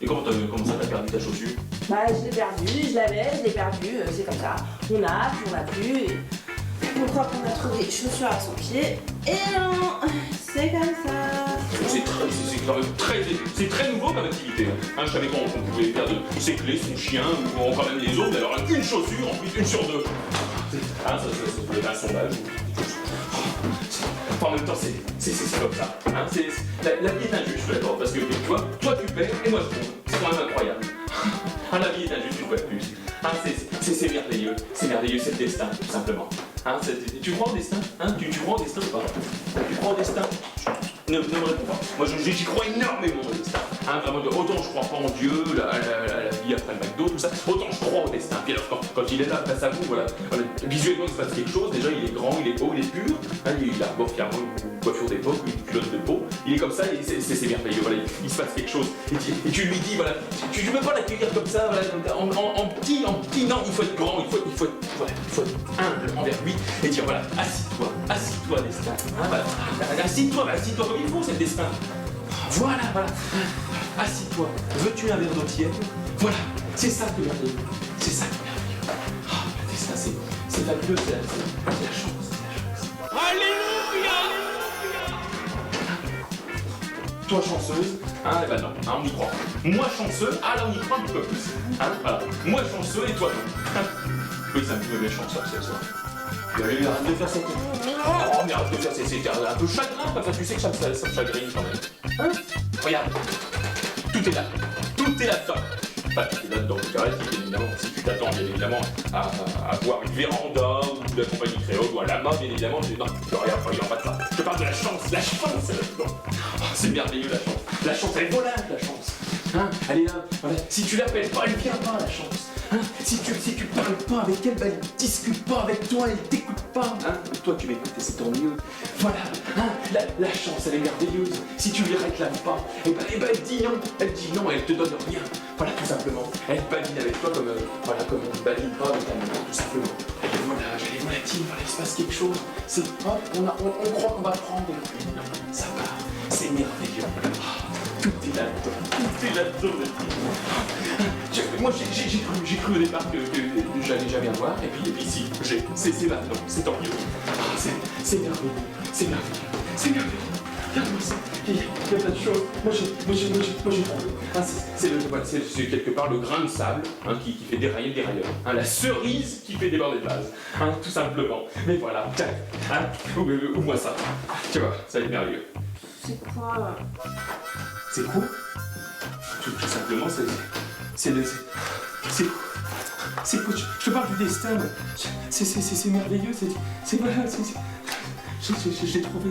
Et comment ça t'as perdu ta chaussure? Bah, je l'ai perdue, je l'avais, je l'ai perdue, c'est comme ça. On a, puis on a plus, et on croit qu'on a trouvé chaussures à son pied, et non, c'est comme ça. C'est très nouveau comme activité. Hein, je savais qu'on pouvait faire de ses clés, son chien, ou encore même les autres, mais alors une chaussure, en plus une sur deux. Hein, ça pouvait être un sondage. Enfin, en même temps, c'est comme ça. Hein, la vie est injuste, je suis d'accord, parce que tu vois, toi tu paies et moi je trouve. C'est quand même incroyable. Hein, la vie est injuste une fois de plus. Hein, c'est merveilleux, c'est le destin, tout simplement. Hein, tu crois au destin? Hein, tu crois au destin ou pas? Tu crois au destin? Ne me réponds pas. Moi j'y crois énormément au destin. Hein, vraiment, autant je crois pas en Dieu, la vie après le McDo, tout ça, autant je crois au destin. Puis alors quand il est là face à vous, voilà, visuellement il se passe quelque chose, déjà il est grand, il est beau, il est pur, hein, il a clairement une coiffure d'époque, une culotte de peau, il est comme ça, c'est merveilleux, voilà, il se passe quelque chose. Et tu lui dis, voilà, tu ne peux pas l'accueillir comme ça, voilà, en petit, non, il faut être grand, il faut être humble envers lui, et dire voilà, assis-toi destin, hein, voilà, assis-toi comme il faut, c'est le destin. Voilà. Assis-toi. Veux-tu un verre d'eau tiède? Voilà. C'est ça qui est merveilleux. Ah, le destin, c'est fabuleux. C'est la chance. Alléluia. Toi chanceuse, hein, eh ben non, hein, on y croit. Moi chanceux, ah là on y croit un petit peu plus. Hein, voilà. Moi chanceux et toi non. Oui, c'est un petit peu méchant ça, c'est ça. Arrête de faire cette... Oh, mais arrête de faire c'est un peu chagrin, comme ça tu sais que ça me chagrine quand même. Hein? Regarde, tout est là. Tout est là-dedans. Enfin, tout est là-dedans. Bien évidemment, si tu t'attends bien évidemment à voir une véranda ou de la compagnie créole ou à la main, bien évidemment, non, regarde, pas de ça. Je te parle de la chance est là-dedans. Oh, c'est merveilleux la chance. La chance, elle est volante la chance. Hein? Elle est là. Voilà. Si tu l'appelles pas, elle vient pas la chance. Hein? Si tu parles pas avec elle, elle discute pas avec toi, elle t'écoute pas. Hein? Toi tu m'écoutes et c'est tant mieux. Voilà. Hein? La chance, elle est merveilleuse. Si tu lui réclames pas, elle dit non. Elle dit non, elle te donne rien. Voilà, tout simplement. Elle badine avec toi comme on badine pas avec un amour, tout simplement. Et voilà, j'allais voir la team, voilà, il se passe quelque chose. C'est hop, on croit qu'on va prendre et puis non, ça part. C'est merveilleux. Tout est là-dedans. Moi j'ai cru au départ que j'allais jamais avoir, et puis si, c'est maintenant, c'est tant mieux. C'est merveilleux. Regarde-moi ça, il y a plein de choses. Moi j'ai trouvé. Hein, c'est quelque part le grain de sable hein, qui fait dérailler le dérailleur. Hein, la cerise qui fait déborder le vase. Hein, tout simplement. Mais voilà, tiens, hein, ouvre-moi ça. Tu vois, ça va être merveilleux. C'est quoi? C'est quoi? Tout simplement, c'est quoi? Je te parle du destin. C'est merveilleux. Voilà. Je l'ai trouvé.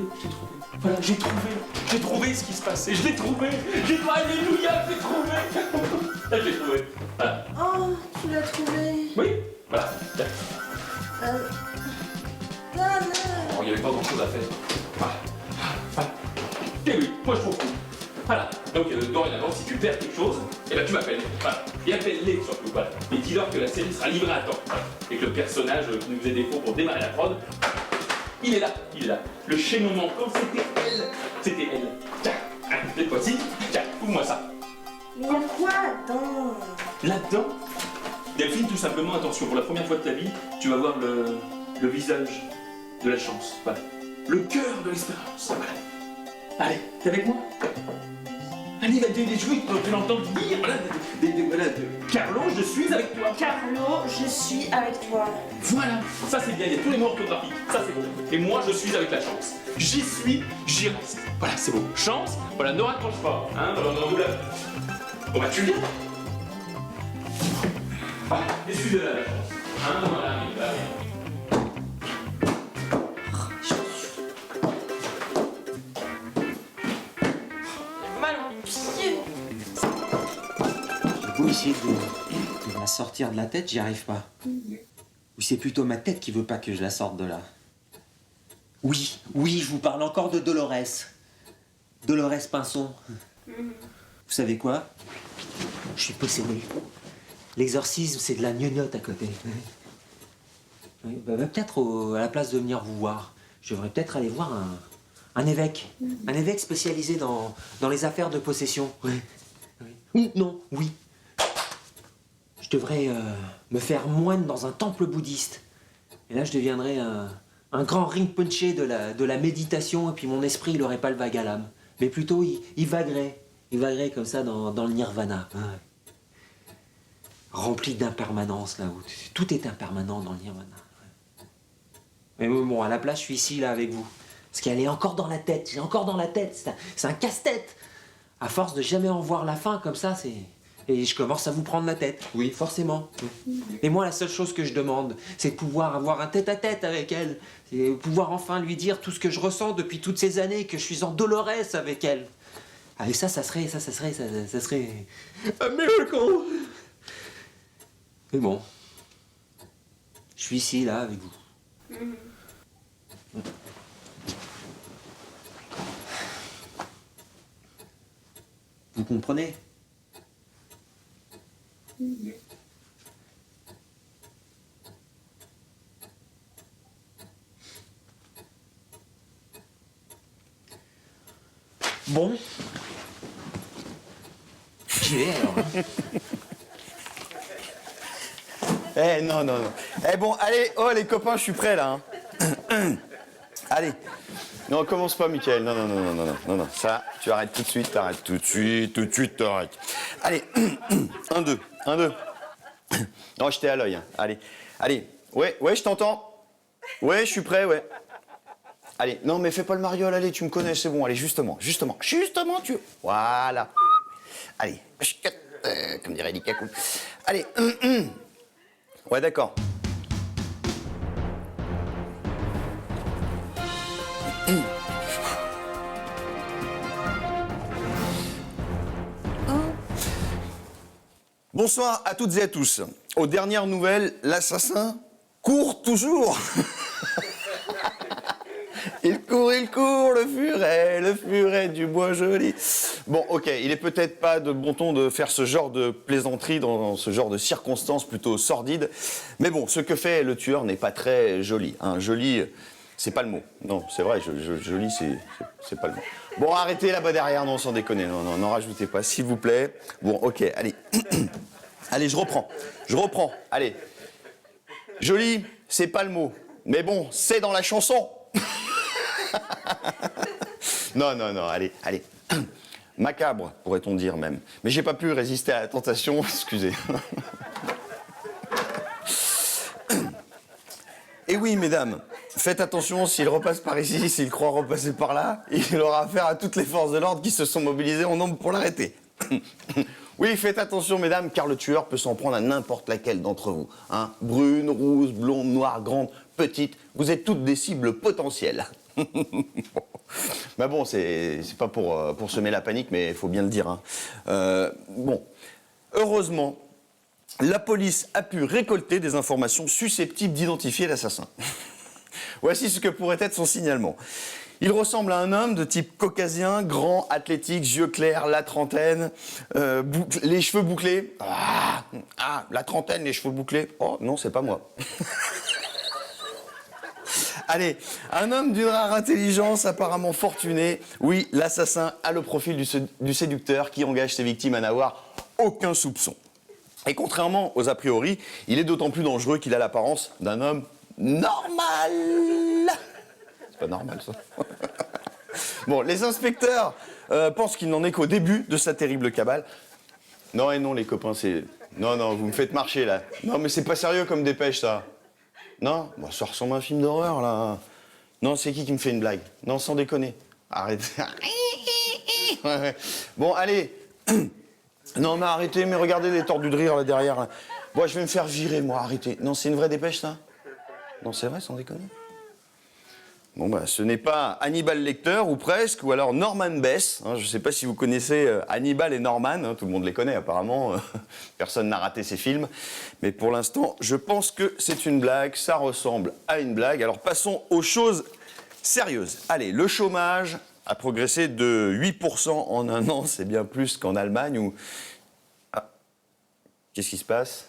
Voilà, j'ai trouvé ce qui se passait. Je l'ai trouvé. Alléluia, j'ai trouvé. Voilà. Oh, tu l'as trouvé? Oui, voilà. Il n'y avait pas grand-chose à faire. Voilà. Et oui, moi je trouve cool. Voilà. Donc, dorénavant, si tu perds quelque chose, eh ben tu m'appelles. Voilà. Et appelle-les surtout. Voilà. Et dis-leur que la série sera livrée à temps. Voilà. Et que le personnage qui nous faisait défaut pour démarrer la prod, il est là. Le chaînon manquant, c'était elle. Tiens, cette fois-ci, tiens, ouvre-moi ça. Il y a quoi là-dedans? Là-dedans, Delphine, tout simplement, attention, pour la première fois de ta vie, tu vas voir le visage de la chance. Voilà. Le cœur de l'espérance. Voilà. Allez, t'es avec moi? Allez, va des jouets que tu l'entends dire. Voilà, Carlo, je suis avec toi. Carlo, je suis avec toi. Voilà, ça c'est bien, il y a tous les mots orthographiques. Ça c'est bon. Et moi, je suis avec la chance. J'y suis, j'y reste. Voilà, c'est beau. Chance, voilà, ne raccroche pas. Hein, voilà, on douleur. Bon bah, tu viens. Ah, excusez-la, la chance. Hein, voilà, mais bah, Mal au pied. J'ai beau essayer de la sortir de la tête, j'y arrive pas. Ou c'est plutôt ma tête qui veut pas que je la sorte de là. Oui, je vous parle encore de Dolores. Dolores Pinson. Vous savez quoi? Je suis possédé. L'exorcisme, c'est de la gnognotte à côté. Oui, bah, peut-être à la place de venir vous voir, je devrais peut-être aller voir un évêque. Un évêque spécialisé dans les affaires de possession. Oui. Oui. Je devrais me faire moine dans un temple bouddhiste. Et là, je deviendrais un grand rinpoché de la méditation, et puis mon esprit, il aurait pas le vague à l'âme. Mais plutôt, il vaguerait. Il vaguerait comme ça dans le nirvana. Ouais. Rempli d'impermanence, là où tout est impermanent dans le nirvana. Ouais. Mais bon, à la place, je suis ici, là, avec vous. Parce qu'elle est encore dans la tête. J'ai encore dans la tête. C'est un casse-tête. À force de jamais en voir la fin, comme ça, c'est... Et je commence à vous prendre la tête. Oui, forcément. Et moi, la seule chose que je demande, c'est de pouvoir avoir un tête-à-tête avec elle. C'est pouvoir enfin lui dire tout ce que je ressens depuis toutes ces années, que je suis en Dolores avec elle. Ah, et ça serait un miracle. Mais bon, je suis ici, là, avec vous. Vous comprenez? Bon. J'y vais alors. Eh non. Eh bon, allez, oh les copains, je suis prêt là. Hein. Allez. Non, commence pas, Mickaël. Non. Ça, tu arrêtes tout de suite, t'arrêtes tout de suite, t'arrêtes. Allez, 1, 2. Non, j'étais à l'œil. Hein. Allez. Ouais, je t'entends. Ouais, je suis prêt, ouais. Allez, non, mais fais pas le mariole, allez, tu me connais, c'est bon. Allez, justement, tu... Voilà. Allez, comme dirait Likakou. Allez, ouais, d'accord. Bonsoir à toutes et à tous. Aux dernières nouvelles, l'assassin court toujours. Il court, le furet du bois joli. Bon, ok, il est peut-être pas de bon ton de faire ce genre de plaisanterie dans ce genre de circonstances plutôt sordides. Mais bon, ce que fait le tueur n'est pas très joli. Hein. Joli, c'est pas le mot. Non, c'est vrai, joli, c'est pas le mot. Bon, arrêtez là-bas derrière, non, sans déconner. Non, n'en rajoutez pas, s'il vous plaît. Bon, ok, allez. Allez, je reprends. Allez. Joli, c'est pas le mot. Mais bon, c'est dans la chanson. Non, allez. Macabre, pourrait-on dire même. Mais j'ai pas pu résister à la tentation, excusez. Et oui, mesdames, faites attention, s'il repasse par ici, s'il croit repasser par là, il aura affaire à toutes les forces de l'ordre qui se sont mobilisées en nombre pour l'arrêter. Oui, faites attention, mesdames, car le tueur peut s'en prendre à n'importe laquelle d'entre vous. Hein. Brune, rousse, blonde, noire, grande, petite, vous êtes toutes des cibles potentielles. Mais bon, c'est pas pour semer la panique, mais il faut bien le dire. Hein. Bon, heureusement, la police a pu récolter des informations susceptibles d'identifier l'assassin. Voici ce que pourrait être son signalement. Il ressemble à un homme de type caucasien, grand, athlétique, yeux clairs, la trentaine, les cheveux bouclés. Ah, la trentaine, les cheveux bouclés. Oh, non, c'est pas moi. Allez, un homme d'une rare intelligence, apparemment fortuné. Oui, l'assassin a le profil du séducteur qui engage ses victimes à n'avoir aucun soupçon. Et contrairement aux a priori, il est d'autant plus dangereux qu'il a l'apparence d'un homme normal. C'est pas normal, ça. Bon, les inspecteurs pensent qu'il n'en est qu'au début de sa terrible cabale. Non et non, les copains, c'est... Non, vous me faites marcher, là. Non, mais c'est pas sérieux comme dépêche, ça. Non, bon, ça ressemble à un film d'horreur, là. Non, c'est qui me fait une blague? Non, sans déconner. Arrêtez. Ouais. Bon, allez. Non, mais arrêtez, mais regardez les tordus de rire, là, derrière. Là. Bon, je vais me faire virer, moi, arrêtez. Non, c'est une vraie dépêche, ça? Non, c'est vrai, sans déconner. Bon, bah, ce n'est pas Hannibal Lecter, ou presque, ou alors Norman Bates. Hein, je ne sais pas si vous connaissez Hannibal et Norman, hein, tout le monde les connaît apparemment, personne n'a raté ces films. Mais pour l'instant, je pense que c'est une blague, ça ressemble à une blague. Alors passons aux choses sérieuses. Allez, le chômage a progressé de 8% en un an, c'est bien plus qu'en Allemagne où... Ah, qu'est-ce qui se passe?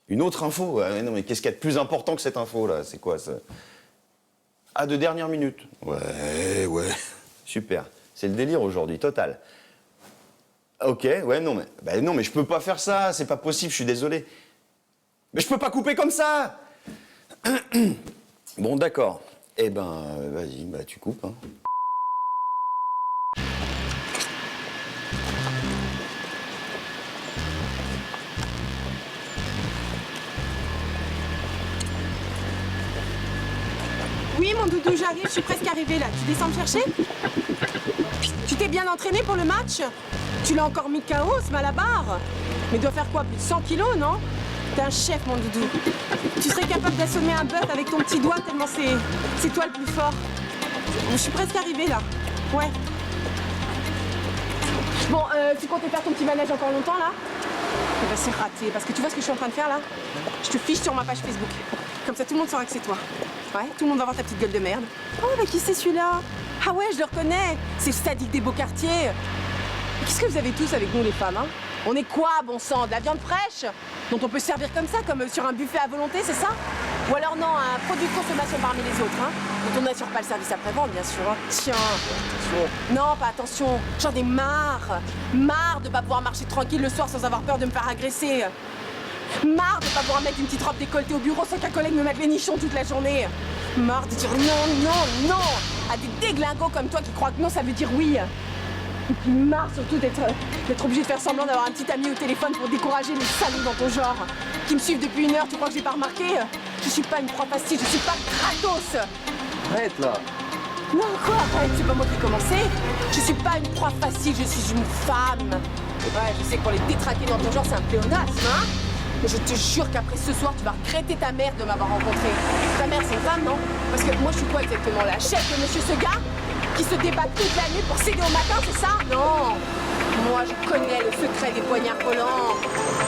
Une autre info? Ah, non, mais qu'est-ce qu'il y a de plus important que cette info, là? C'est quoi, ça? Ah, de dernière minute. Ouais. Super. C'est le délire aujourd'hui, total. Ok, ouais, non, mais je peux pas faire ça, c'est pas possible, je suis désolé. Mais je peux pas couper comme ça. Bon, d'accord. Eh ben, vas-y, bah tu coupes, hein. Oui, mon doudou, j'arrive, je suis presque arrivée là. Tu descends me chercher? Tu t'es bien entraîné pour le match? Tu l'as encore mis KO, ce Malabar? Mais il doit faire quoi, plus de 100 kilos, non? T'es un chef, mon doudou. Tu serais capable d'assommer un bœuf avec ton petit doigt tellement c'est toi le plus fort. Je suis presque arrivée là. Ouais. Bon, tu comptais faire ton petit manège encore longtemps là? Eh ben c'est raté, parce que tu vois ce que je suis en train de faire là? Je te fiche sur ma page Facebook. Comme ça tout le monde saura que c'est toi. Ouais, tout le monde va voir ta petite gueule de merde. Oh, mais qui c'est celui-là? Ah ouais, je le reconnais. C'est le sadique des beaux quartiers. Qu'est-ce que vous avez tous avec nous les femmes, hein? On est quoi, bon sang? De la viande fraîche? Dont on peut servir comme ça, comme sur un buffet à volonté, c'est ça? Ou alors non, un produit de consommation parmi les autres, hein? Dont on n'assure pas le service après-vente, bien sûr. Hein. Tiens. Non, pas attention. J'en ai marre. Marre de pas pouvoir marcher tranquille le soir sans avoir peur de me faire agresser. Marre de pas pouvoir mettre une petite robe décolletée au bureau sans qu'un collègue me mette les nichons toute la journée. Marre de dire non à des déglingos comme toi qui croient que non, ça veut dire oui. Et puis marre surtout d'être obligé de faire semblant d'avoir un petit ami au téléphone pour décourager les salauds dans ton genre. Qui me suivent depuis 1 heure, tu crois que j'ai pas remarqué? Je suis pas une proie facile, je suis pas gratos. Arrête là. Non, quoi, arrête, c'est pas moi qui ai commencé. Je suis pas une proie facile, je suis une femme. Ouais, je sais que pour les détraquer dans ton genre, c'est un pléonasme, hein? Mais je te jure qu'après ce soir, tu vas regretter ta mère de m'avoir rencontré. Ta mère, c'est une femme, non? Parce que moi, je suis quoi exactement? La chef de monsieur ce gars qui se débat toute la nuit pour s'aider au matin, c'est ça? Non. Moi, je connais le secret des poignards volants.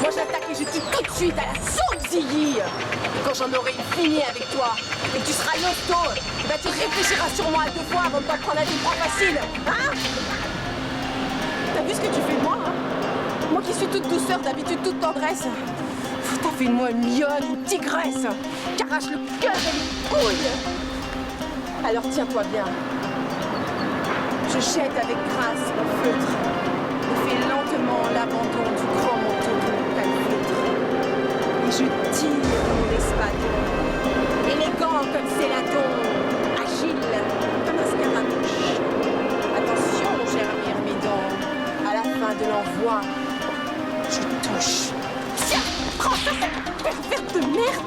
Moi, j'attaque et je tue tout de suite à la sourdille. Et quand j'en aurai fini avec toi et que tu seras l'hosto, bah, tu réfléchiras sur moi à 2 fois avant de pas te prendre à des proies faciles. Hein? T'as vu ce que tu fais de moi, hein? Moi qui suis toute douceur, d'habitude toute tendresse. T'as fait de moi une lionne, une tigresse, qui arrache le cœur et les couilles. Alors tiens-toi bien. Je jette avec grâce mon feutre et fais lentement l'abandon du grand manteau que nous calfeutre. Et je tire mon espadon, élégant comme Céladon, agile comme un scaramouche. Attention, cher ami Hermidon, à la fin de l'envoi, je touche. Tiens, prends ça, cette pervers de merde!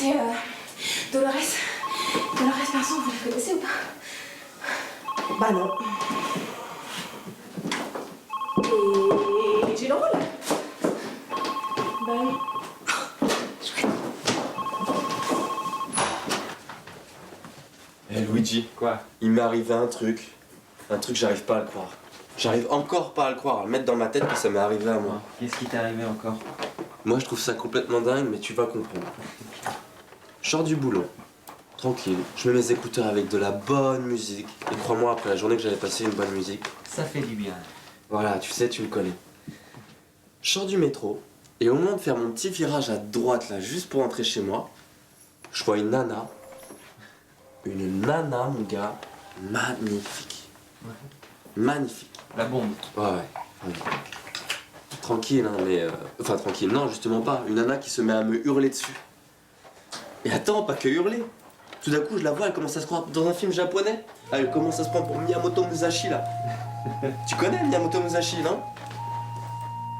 C'est Dolores. Dolores Pinson, vous la connaissez ou pas? Bah non. Et j'ai le rôle. Bah oui. Eh Luigi. Quoi? Il m'est arrivé un truc, j'arrive pas à le croire. J'arrive encore pas à le croire, à le mettre dans ma tête que ça m'est arrivé à moi. Qu'est-ce qui t'est arrivé encore? Moi je trouve ça complètement dingue, mais tu vas comprendre. Je sors du boulot, tranquille, je mets mes écouteurs avec de la bonne musique. Et crois-moi, après la journée que j'avais passé une bonne musique... Ça fait du bien. Voilà, tu sais, tu me connais. Je sors du métro, et au moment de faire mon petit virage à droite, là, juste pour entrer chez moi, je vois une nana. Une nana, mon gars, magnifique. Ouais. Magnifique. La bombe. Ouais. Tranquille, hein, mais... Enfin, tranquille, non, justement pas. Une nana qui se met à me hurler dessus. Et attends, pas que hurler. Tout d'un coup, je la vois, elle commence à se croire dans un film japonais. Elle commence à se prendre pour Miyamoto Musashi, là. Tu connais Miyamoto Musashi, non?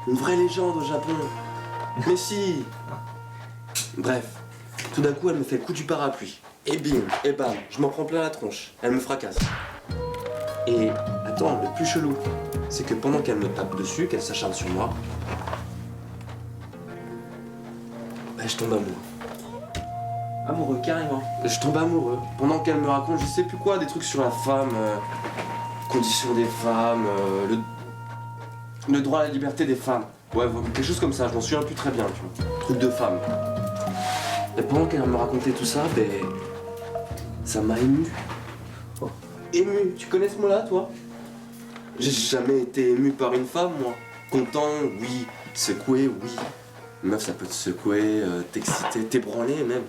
Une vraie légende au Japon. Mais si. Bref, tout d'un coup, elle me fait le coup du parapluie. Et bim, et bam, je m'en prends plein la tronche. Elle me fracasse. Et attends, le plus chelou, c'est que pendant qu'elle me tape dessus, qu'elle s'acharne sur moi, bah, je tombe amoureux. Amoureux, carrément. Je tombe amoureux. Pendant qu'elle me raconte, je sais plus quoi, des trucs sur la femme, condition des femmes, le droit à la liberté des femmes. Ouais, quelque chose comme ça, je m'en souviens plus très bien, tu vois. Truc de femme. Et pendant qu'elle me racontait tout ça, ben... ça m'a ému. Oh. Ému, tu connais ce mot-là, toi? J'ai jamais été ému par une femme, moi. Content, oui. Secoué, oui. Une meuf, ça peut te secouer, t'exciter, t'ébranler même.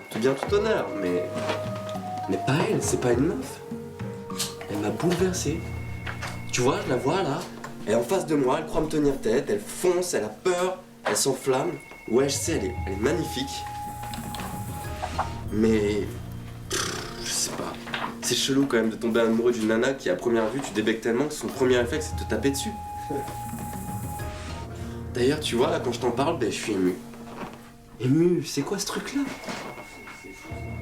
Tout bien, tout honneur, mais pas elle, c'est pas une meuf. Elle m'a bouleversé. Tu vois, je la vois là, elle est en face de moi, elle croit me tenir tête, elle fonce, elle a peur, elle s'enflamme. Ouais, je sais, elle est magnifique. Mais... je sais pas. C'est chelou quand même de tomber amoureux d'une nana qui à première vue tu débectes tellement que son premier réflexe c'est de te taper dessus. D'ailleurs, tu vois, là quand je t'en parle, ben je suis ému. Ému, c'est quoi ce truc-là?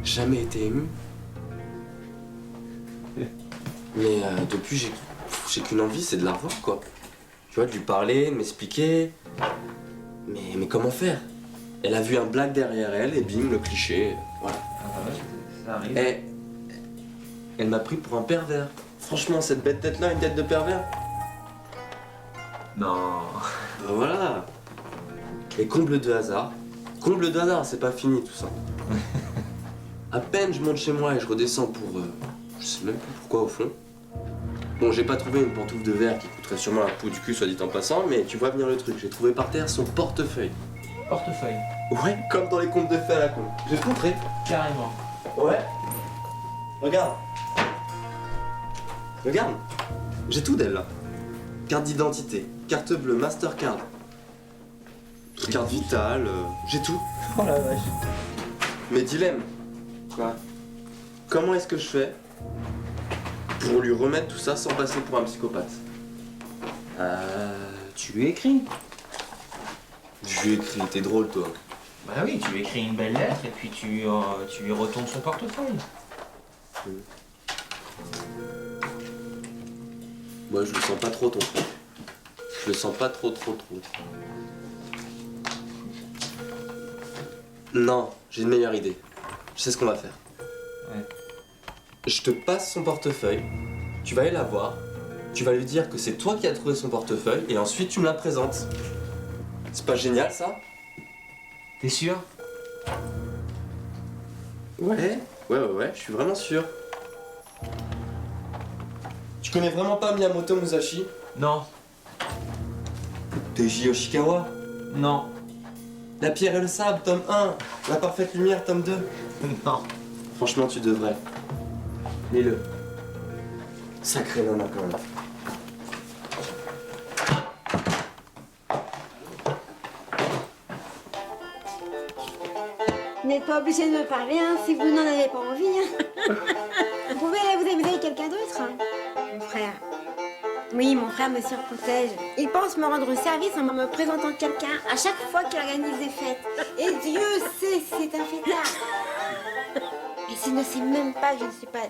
Jamais été ému. Mais depuis, j'ai qu'une envie, c'est de la revoir, quoi. Tu vois, de lui parler, de m'expliquer. Mais comment faire? Elle a vu un blague derrière elle et bim, le cliché, voilà. Ah bah ouais, ça arrive. Et elle m'a pris pour un pervers. Franchement, cette bête tête-là, une tête de pervers? Non. Bah voilà. Et comble de hasard, c'est pas fini tout ça. À peine je monte chez moi et je redescends pour... je sais même plus pourquoi au fond. Bon, j'ai pas trouvé une pantoufle de verre qui coûterait sûrement la peau du cul, soit dit en passant, mais tu vois venir le truc. J'ai trouvé par terre son portefeuille. Portefeuille. Ouais, comme dans les contes de fées à la con. Je vais te montrer. Carrément. Ouais. Regarde. Regarde. J'ai tout d'elle là. Carte d'identité, carte bleue, Mastercard. Carte vitale, j'ai tout. Oh la vache. Mais dilemme. Quoi? Comment est-ce que je fais pour lui remettre tout ça sans passer pour un psychopathe? Tu lui écris. Je lui écris, t'es drôle toi. Bah oui, tu lui écris une belle lettre et puis tu lui retournes son portefeuille. Moi je le sens pas trop ton truc. Je le sens pas trop. Non, j'ai une meilleure idée. Je sais ce qu'on va faire. Ouais. Je te passe son portefeuille, tu vas aller la voir, tu vas lui dire que c'est toi qui as trouvé son portefeuille et ensuite tu me la présentes. C'est pas génial ça? T'es sûr? Ouais, je suis vraiment sûr. Tu connais vraiment pas Miyamoto Musashi? Non. Teiji Yoshikawa? Non. La pierre et le sable, tome 1. La parfaite lumière, tome 2. Non. Franchement, tu devrais. Lis-le. Sacré nana quand même. Vous n'êtes pas obligé de me parler hein, si vous n'en avez pas envie. Hein. Vous pouvez aller vous amuser avec quelqu'un d'autre. Hein. Mon frère. Oui, mon frère me surprotège. Il pense me rendre service en me présentant quelqu'un à chaque fois qu'il organise des fêtes. Et Dieu sait si c'est un fêtard. Et s'il ne sait même pas que je ne suis pas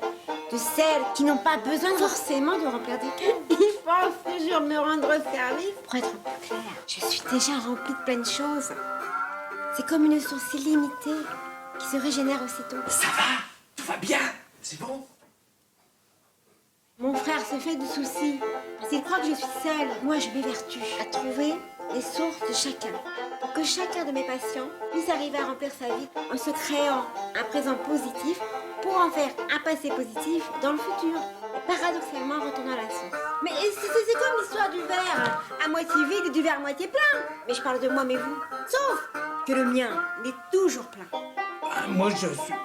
de celles qui n'ont pas besoin forcément de remplir des cases. Il pense toujours me rendre service. Pour être plus clair, je suis déjà remplie de plein de choses. C'est comme une source illimitée qui se régénère aussitôt. Ça va, tout va bien, c'est bon. Mon frère se fait de soucis. S'il croit que je suis seule, moi je m'évertue à trouver les sources de chacun. Pour que chacun de mes patients puisse arriver à remplir sa vie en se créant un présent positif pour en faire un passé positif dans le futur. Et paradoxalement, retournant à la source. Mais c'est comme l'histoire du verre à moitié vide et du verre à moitié plein. Mais je parle de moi, mais vous. Sauf que le mien, il est toujours plein. Moi,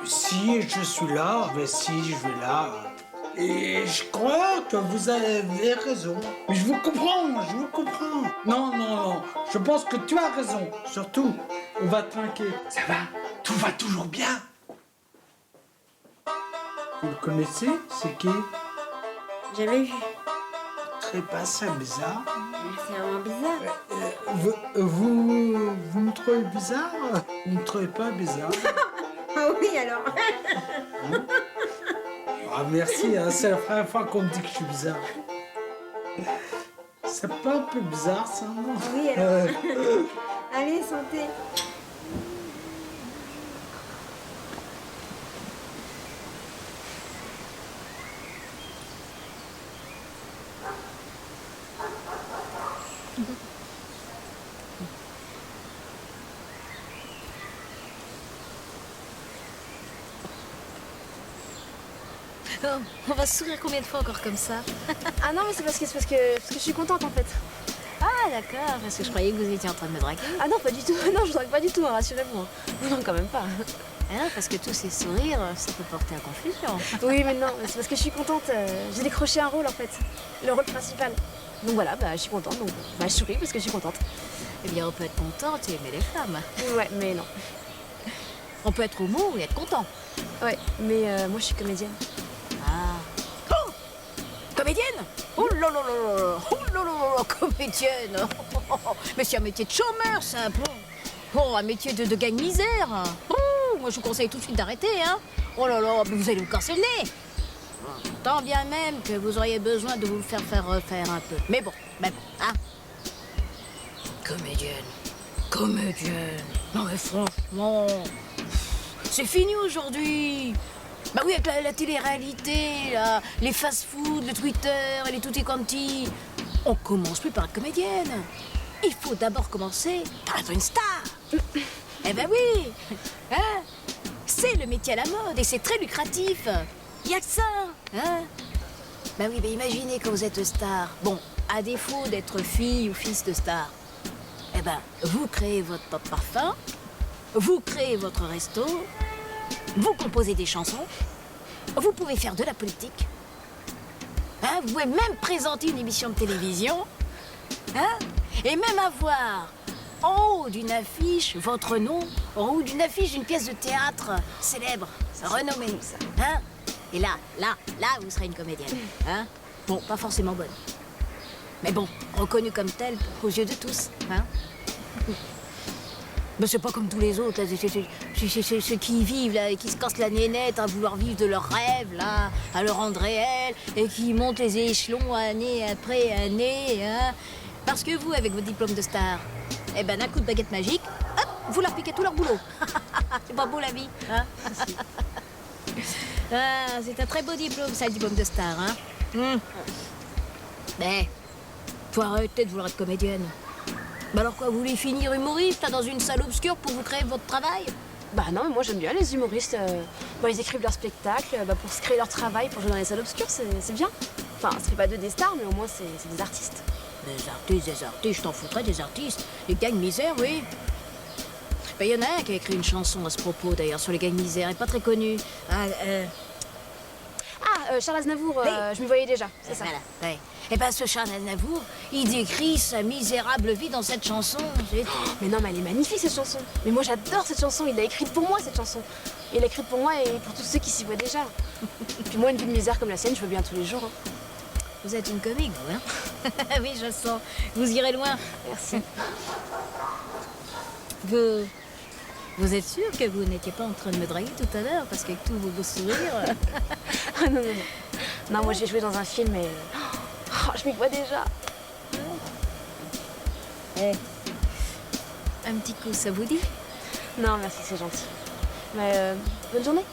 si je suis là, mais si je vais là. Et je crois que vous avez raison. Mais je vous comprends. Non. Je pense que tu as raison. Surtout, on va trinquer. Ça va, tout va toujours bien. Vous le connaissez? C'est qui? Jamais vu. Très pas ça bizarre. C'est vraiment bizarre. Vous me trouvez bizarre? Vous me trouvez pas bizarre? Ah oui, alors. Ah merci, hein, c'est la première fois qu'on me dit que je suis bizarre. C'est pas un peu bizarre ça, non? Oui, alors. Allez, santé. Oh, on va sourire combien de fois encore comme ça? Ah non, mais c'est parce que je suis contente en fait. Ah d'accord, parce que je croyais que vous étiez en train de me draguer. Ah non, pas du tout. Non, je drague pas du tout, hein, rassurez-vous. Non, quand même pas. Ah, parce que tous ces sourires, ça peut porter à confusion. Oui, mais non, c'est parce que je suis contente. J'ai décroché un rôle en fait, le rôle principal. Donc voilà, bah, je suis contente, donc bah, je souris parce que je suis contente. Eh bien, on peut être contente et aimer les femmes. Ouais, mais non. On peut être homo et être content. Ouais, mais moi je suis comédienne. Ah. Oh, comédienne? Oh là là là là. Oh là là là, comédienne. Mais c'est un métier de chômeur, ça. Oh, un métier de gagne misère. Oh, moi je vous conseille tout de suite d'arrêter, hein. Oh là là, mais vous allez vous casser le nez. Tant bien même que vous auriez besoin de vous le faire refaire un peu. Mais bon, hein. Comédienne. Non mais franchement, c'est fini aujourd'hui. Bah oui, avec la télé-réalité, là, les fast-food, le Twitter et les tutti quanti, on commence plus par être comédienne. Il faut d'abord commencer par être une star. Eh ben oui, hein, c'est le métier à la mode et c'est très lucratif. Il y a que ça, hein. Bah oui, mais imaginez quand vous êtes star. Bon, à défaut d'être fille ou fils de star, eh ben, vous créez votre propre parfum, vous créez votre resto, vous composez des chansons, vous pouvez faire de la politique, hein, vous pouvez même présenter une émission de télévision, hein, et même avoir en haut d'une affiche votre nom, en haut d'une affiche d'une pièce de théâtre célèbre, renommée, hein. Et là, vous serez une comédienne, hein. Bon, pas forcément bonne, mais bon, reconnue comme telle aux yeux de tous, hein. Mais c'est pas comme tous les autres, là, ceux qui y vivent, là, et qui se cassent la nénette à vouloir vivre de leurs rêves, là, à le rendre réel, et qui montent les échelons année après année, hein. Parce que vous, avec vos diplômes de star, eh ben, d'un coup de baguette magique, hop, vous leur piquez tout leur boulot. C'est pas beau la vie, hein. Ah, c'est un très beau diplôme, ça, le diplôme de star, hein. Mais, faut arrêter de vouloir être comédienne. Bah alors quoi, vous voulez finir humoriste là, dans une salle obscure pour vous créer votre travail? Bah non, mais moi j'aime bien les humoristes. Ils écrivent leurs spectacles pour se créer leur travail, pour jouer dans les salles obscures, c'est bien. Enfin, ce serait pas des stars, mais au moins c'est des artistes. Des artistes, je t'en foutrais des artistes. Les gangs misères, oui. Bah, y en a un qui a écrit une chanson à ce propos d'ailleurs sur les gangs misères, elle est pas très connue. Charles Aznavour, je me voyais déjà, c'est ça. Voilà, ouais. Et ben ce Charles Aznavour, il décrit sa misérable vie dans cette chanson. Mais non, mais elle est magnifique cette chanson. Mais moi j'adore cette chanson, il l'a écrite pour moi cette chanson. Il l'a écrite pour moi et pour tous ceux qui s'y voient déjà. Puis moi, une vie de misère comme la sienne, je veux bien tous les jours. Hein. Vous êtes une comique, vous, hein? Oui, je sens. Vous irez loin. Merci. Vous êtes sûr que vous n'étiez pas en train de me draguer tout à l'heure? Parce qu'avec tous vos beaux sourires... Ah non. Non, moi j'ai joué dans un film et... Oh, je m'y vois déjà. Eh, un petit coup, ça vous dit? Non, merci, c'est gentil. Mais bonne journée.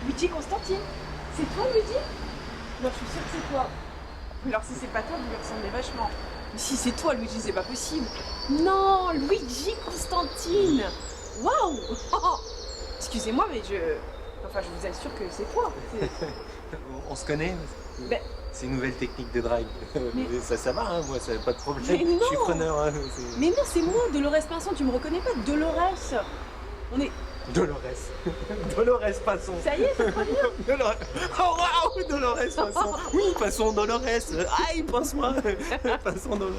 Luigi Constantine. C'est toi, Luigi? Non, je suis sûre que c'est toi. Alors si c'est pas toi, vous lui ressemblez vachement. Mais si c'est toi, Luigi, c'est pas possible. Non, Luigi Constantine. Waouh. Excusez-moi, mais Enfin, je vous assure que c'est toi. On se connaît? Ben... C'est une nouvelle technique de drague. Mais... Ça va, hein, moi, ça pas de problème. Mais non. Je suis preneur. Hein, mais non, c'est moi, Dolores Pinson. Tu me reconnais pas, Dolores? On est... Dolores. Dolores Pinson. Ça y est, ça va bien. Dolores. Oh waouh, Dolores Pinson. Oui, Pinson, Dolores. Aïe, pince-moi. Pinson, Dolores.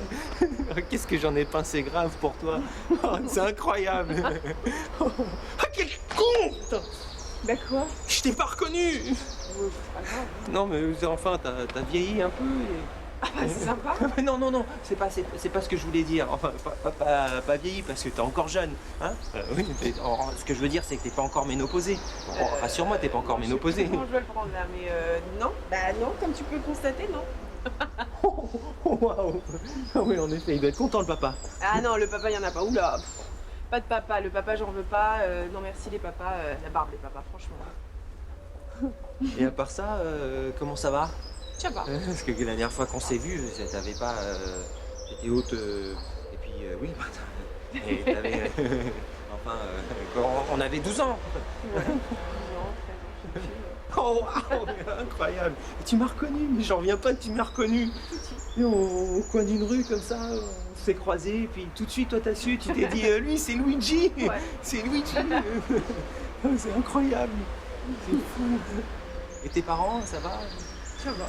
Qu'est-ce que j'en ai pincé grave pour toi. Oh, c'est incroyable. Ah, quel con, putain. Bah quoi? Je t'ai pas reconnu. Non, mais enfin, t'as vieilli un peu. Ah bah c'est sympa. Non, c'est pas ce que je voulais dire. Enfin, pas vieilli parce que t'es encore jeune. Hein oui, ce que je veux dire, c'est que t'es pas encore ménopausé. Rassure-moi, t'es pas encore ménopausé. Comment je vais le prendre là? Mais non. Bah non, comme tu peux le constater, non. Waouh. Ah oui, en effet, il doit être content le papa. Ah non, le papa, il y en a pas. Oula. Pas de papa. Le papa, j'en veux pas. Non merci les papas. La barbe les papas, franchement. Et à part ça, comment ça va? Ça va. Parce que la dernière fois qu'on s'est vu, t'avais pas... J'étais haute... et puis, oui, bah, et t'avais... enfin, on avait 12 ans. Ouais, 12 ans, 13 ans, Oh, wow, incroyable. Et tu m'as reconnu, mais j'en reviens pas que tu m'as reconnu. Et au coin d'une rue, comme ça, on s'est croisés, et puis tout de suite, toi, t'as su, tu t'es dit, lui, c'est Luigi. Ouais. C'est Luigi. C'est incroyable. C'est fou. Et tes parents, ça va? Ça va.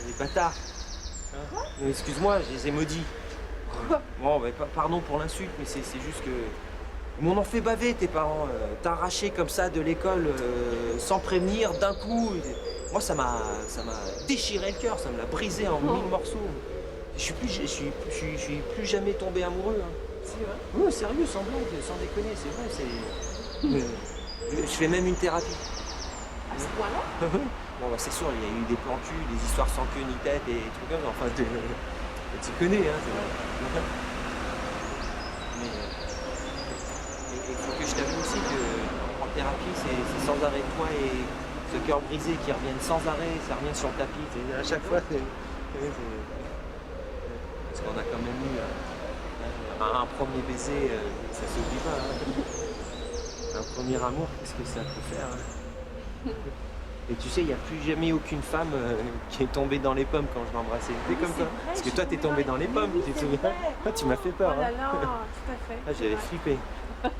Les bâtards. Hein? Excuse-moi, je les ai maudits. Bon, bah, pardon pour l'insulte, mais c'est juste que... Ils m'en ont fait baver, tes parents. T'as arraché comme ça de l'école sans prévenir, d'un coup. Moi, ça m'a déchiré le cœur, ça me l'a brisé en 1000 morceaux. Je suis plus jamais tombé amoureux. Hein. C'est vrai? Oui, sérieux, sans blague, sans déconner, c'est vrai. Je fais même une thérapie. À ce point-là? Bon, bah, c'est sûr, il y a eu des plans cul, des histoires sans queue ni tête et trucs comme ça. Enfin, tu connais, hein. Mais il faut que je t'avoue aussi que en thérapie, c'est sans arrêt toi et ce cœur brisé qui reviennent sans arrêt, ça revient sur le tapis. À chaque fois, parce qu'on a quand même eu un premier baiser, ça s'oublie pas. Hein. Un premier amour, qu'est-ce que ça peut faire? Hein. Et tu sais, il n'y a plus jamais aucune femme qui est tombée dans les pommes quand je l'embrassais. C'était comme ça. Parce que toi, t'es tombée dans les pommes, tu te souviens? Ah, tu m'as fait peur. Oh là là, tout à fait. Ah, j'avais flippé.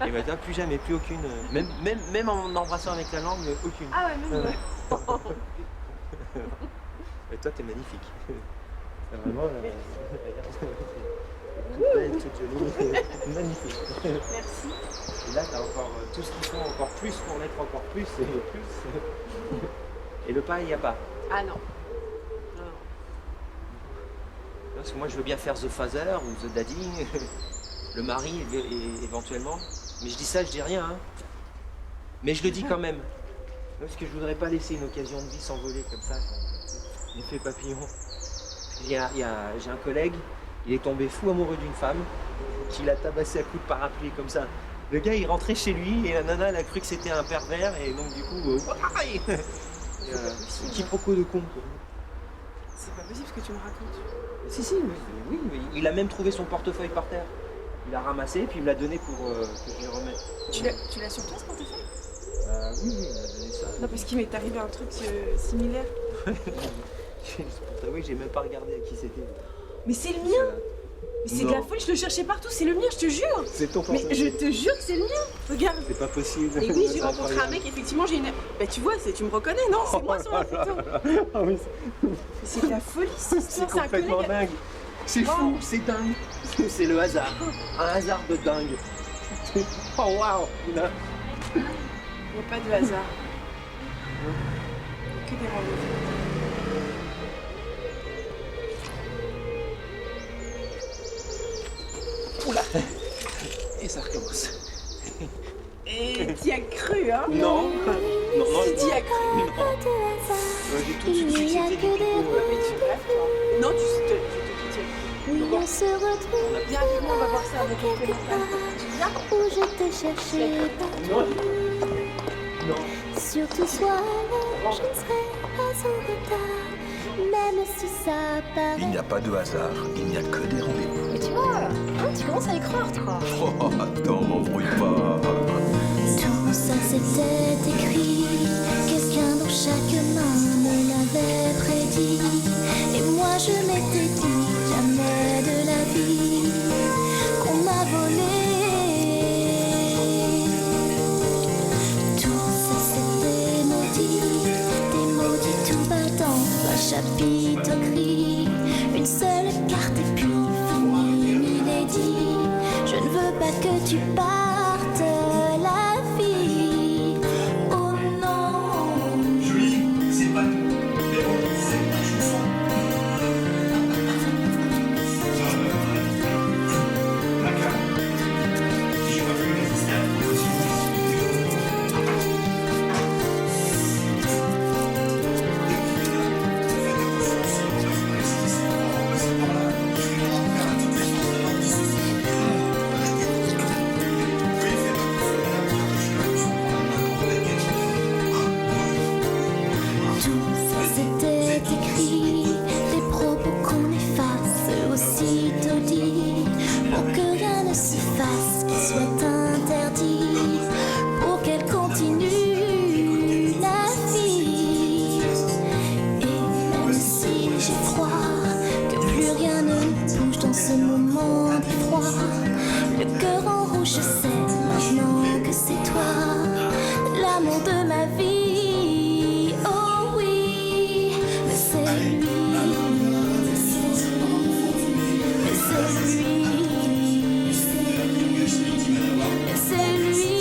Et maintenant, plus jamais, plus aucune. Même en embrassant avec la langue, aucune. Ah ouais, même ouais. Et toi, t'es magnifique. C'est vraiment... toute belle, toute jolie. Magnifique. Merci. Et là, t'as encore tout ce qu'il faut, encore plus pour l'être encore plus et plus. Et le pas, il n'y a pas. Ah non. Parce que moi, je veux bien faire The Father ou The Daddy, le mari éventuellement. Mais je dis ça, je dis rien. Hein. Mais je le dis quand même. Parce que je voudrais pas laisser une occasion de vie s'envoler comme ça. L'effet papillon. J'ai un collègue, il est tombé fou amoureux d'une femme, qui l'a tabassé à coups de parapluie comme ça. Le gars, il rentrait chez lui et la nana, elle a cru que c'était un pervers et donc du coup, quiproquo de con. C'est pas possible ce que tu me racontes. Si, oui, il a même trouvé son portefeuille par terre. Il l'a ramassé puis il me l'a donné pour que je lui remette. Tu l'as sur toi ce portefeuille? Oui, il m'a donné ça. Non, parce qu'il m'est arrivé un truc similaire. Oui, j'ai même pas regardé à qui c'était. Mais c'est le mien! Mais c'est de la folie, je le cherchais partout, c'est le mien, je te jure. C'est ton portable. Mais je te jure que c'est le mien. Regarde. C'est pas possible. Et oui, j'ai C'est rencontré un incroyable. mec, effectivement, j'ai une. Bah, tu vois, tu me reconnais, non? C'est moi sur la photo. Ah oui, Mais c'est de la folie, cette histoire, c'est complètement collègue. dingue. C'est Wow. fou, c'est dingue. C'est le hasard. Un hasard de dingue. Oh waouh. Il n'y a pas de hasard. Que des rendez-vous. Oula. Et ça recommence. Et t'y as cru, hein? Non. Non, non. T'y as cru. Non. J'ai tout de suite su que c'était du pipeau. Mais tu rêves, toi. Non, tu te Oui, on se retrouve Viens, on va voir ça avec le téléphone. Tu viens? où je te cherchais Non. partout. Non. Surtout sois là, je ne serai pas en retard, même si ça paraît. Il n'y a pas de hasard, il n'y a que des rendez-vous. Mais tu vois, hein, tu commences à y croire, toi. Oh, attends, m'embrouille pas. Tout ça c'était écrit, quelqu'un dans chaque main me l'avait prédit. Et moi je m'étais dit, jamais de la vie qu'on m'a volé. Tout ça c'était maudit, des maudits tout battant, un chapitre gris, une seule carte et puis fini, Milady. Je ne veux pas que tu partes, la vie. Oh non. Julie, c'est pas tout. Mais bon, c'est une chanson. Maca, j'ai pas pu résister à la proposition. Tout ça c'était écrit, des propos qu'on efface, aussitôt dit, pour que rien ne se fasse, qui soit interdit, pour qu'elle continue la vie. Et même si j'ai froid, que plus rien ne bouge dans ce moment d'effroi, le cœur en rouge, je sais maintenant que c'est toi, l'amour de ma vie. Oh oui, mais c'est lui, mais c'est lui, mais c'est lui, mais c'est lui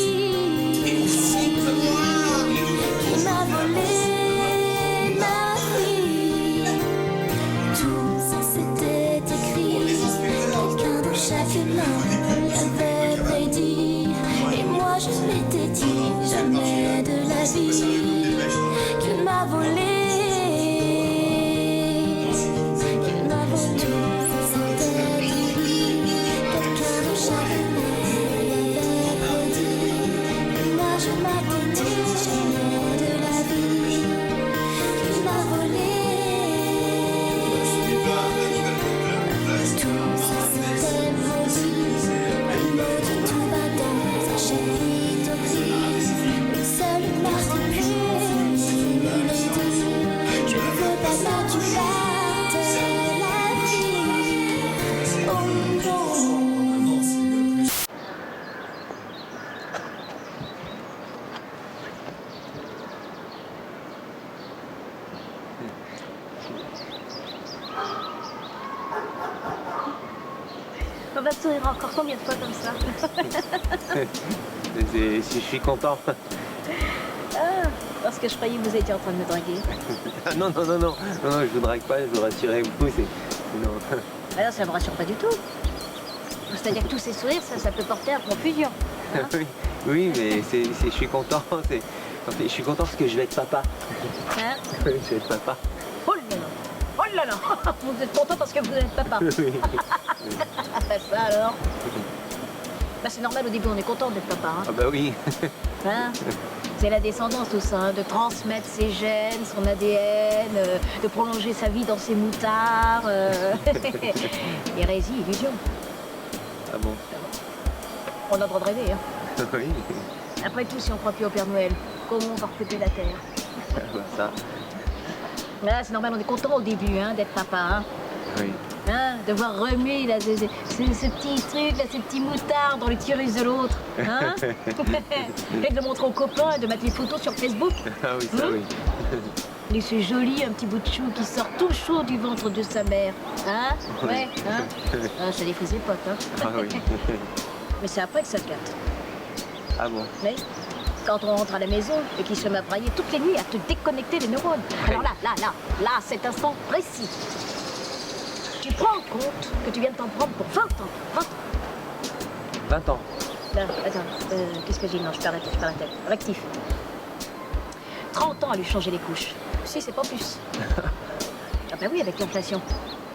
qui m'a volé ma vie. Tout ça c'était écrit, quelqu'un dans chaque main l'avait prédit. Et moi je m'étais dit, jamais de la vie qu'il m'a volé. Qu'il m'a volé. Tout ça c'était écrit, quelqu'un dans chaque main l'avait prédit. Et moi je m'étais dit, jamais de la vie qu'il m'a volé. Tout ça c'était maudit, tout va dans un chapitre gris, une seule marque pure, Milady. Je ne veux pas que tu partes, la vie. Oh non. On va sourire encore combien de fois comme ça? Si je suis content. Ah, parce que je croyais que vous étiez en train de me draguer. Ah, non, non, non, non, non, non, je vous drague pas, je vous rassure, vous, c'est... Non. Ah non, ça me rassure pas du tout. C'est-à-dire que tous ces sourires, ça peut porter à confusion. Hein? Oui, oui, mais je suis content, je suis content parce que je vais être papa. Hein? Je vais être papa. Oh là là! Oh là là! Vous êtes content parce que vous êtes papa. Oui. Ça alors? Bah c'est normal, au début on est content d'être papa. Hein? Ah bah oui. Hein? C'est la descendance tout ça, hein, de transmettre ses gènes, son ADN, de prolonger sa vie dans ses moutards. Hérésie, illusion. Ah bon? On a le droit de rêver. Hein. Oui. Après tout, si on croit plus au Père Noël, comment on va repeupler la Terre? Ah bah ça. Là, c'est normal, on est content au début hein, d'être papa. Hein. Oui. Hein, devoir remuer là, ce petit truc, là, ces petits moutards dans le tirus de l'autre. Hein et de le montrer aux copains et de mettre les photos sur Facebook. Ah oui, ça oui. Et c'est joli, un petit bout de chou qui sort tout chaud du ventre de sa mère. Hein? Ouais, hein? Ah, ça les faisait potes, hein? Ah oui. Mais c'est après que ça gâte. Ah bon? Mais quand on rentre à la maison et qu'il se met à brailler toutes les nuits à te déconnecter les neurones. Alors là, cet instant précis, tu prends en compte que tu viens de t'en prendre pour 20 ans. 20 ans. Non, attends, qu'est-ce que j'ai? Non, je perds la tête. Rectif. 30 ans à lui changer les couches. Si, c'est pas plus. Ah bah oui, avec l'inflation.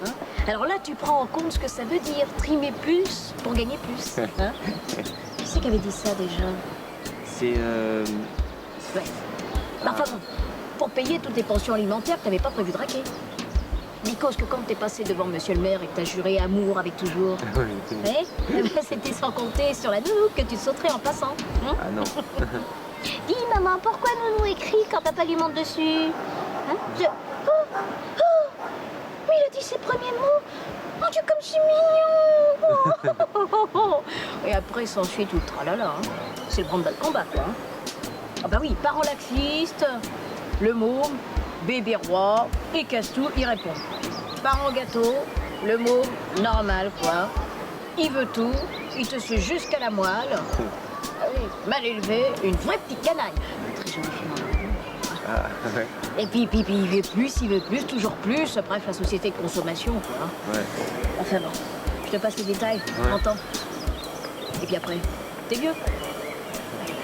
Hein? Alors là, tu prends en compte ce que ça veut dire, trimer plus pour gagner plus. Hein? Qui c'est qui avait dit ça déjà? C'est Ouais. Enfin bon, pour payer toutes les pensions alimentaires que t'avais pas prévu de raquer. Because que quand t'es passé devant monsieur le maire et que t'as juré amour avec toujours, c'était sans compter sur la nounou que tu sauterais en passant. Hein? Ah non. Dis maman, pourquoi Nounou écrit quand papa lui monte dessus? Hein? Mais il a dit ses premiers mots. Mon Dieu, comme c'est mignon. Et après, s'ensuit tout le tralala. Hein. C'est le branle-bas de combat, quoi. Hein. Ah bah oui, parents laxistes, le môme, bébé roi, il casse tout, il répond. Parents gâteau, le môme, normal, quoi. Il veut tout, il te suit jusqu'à la moelle. Ah oui, mal élevé, une vraie petite canaille. Très jolie fille. Ah, ouais. Et puis, il veut plus, toujours plus. Bref, la société de consommation, quoi. Hein. Ouais. Enfin bon, je te passe les détails, t'entends? Et puis après, t'es vieux?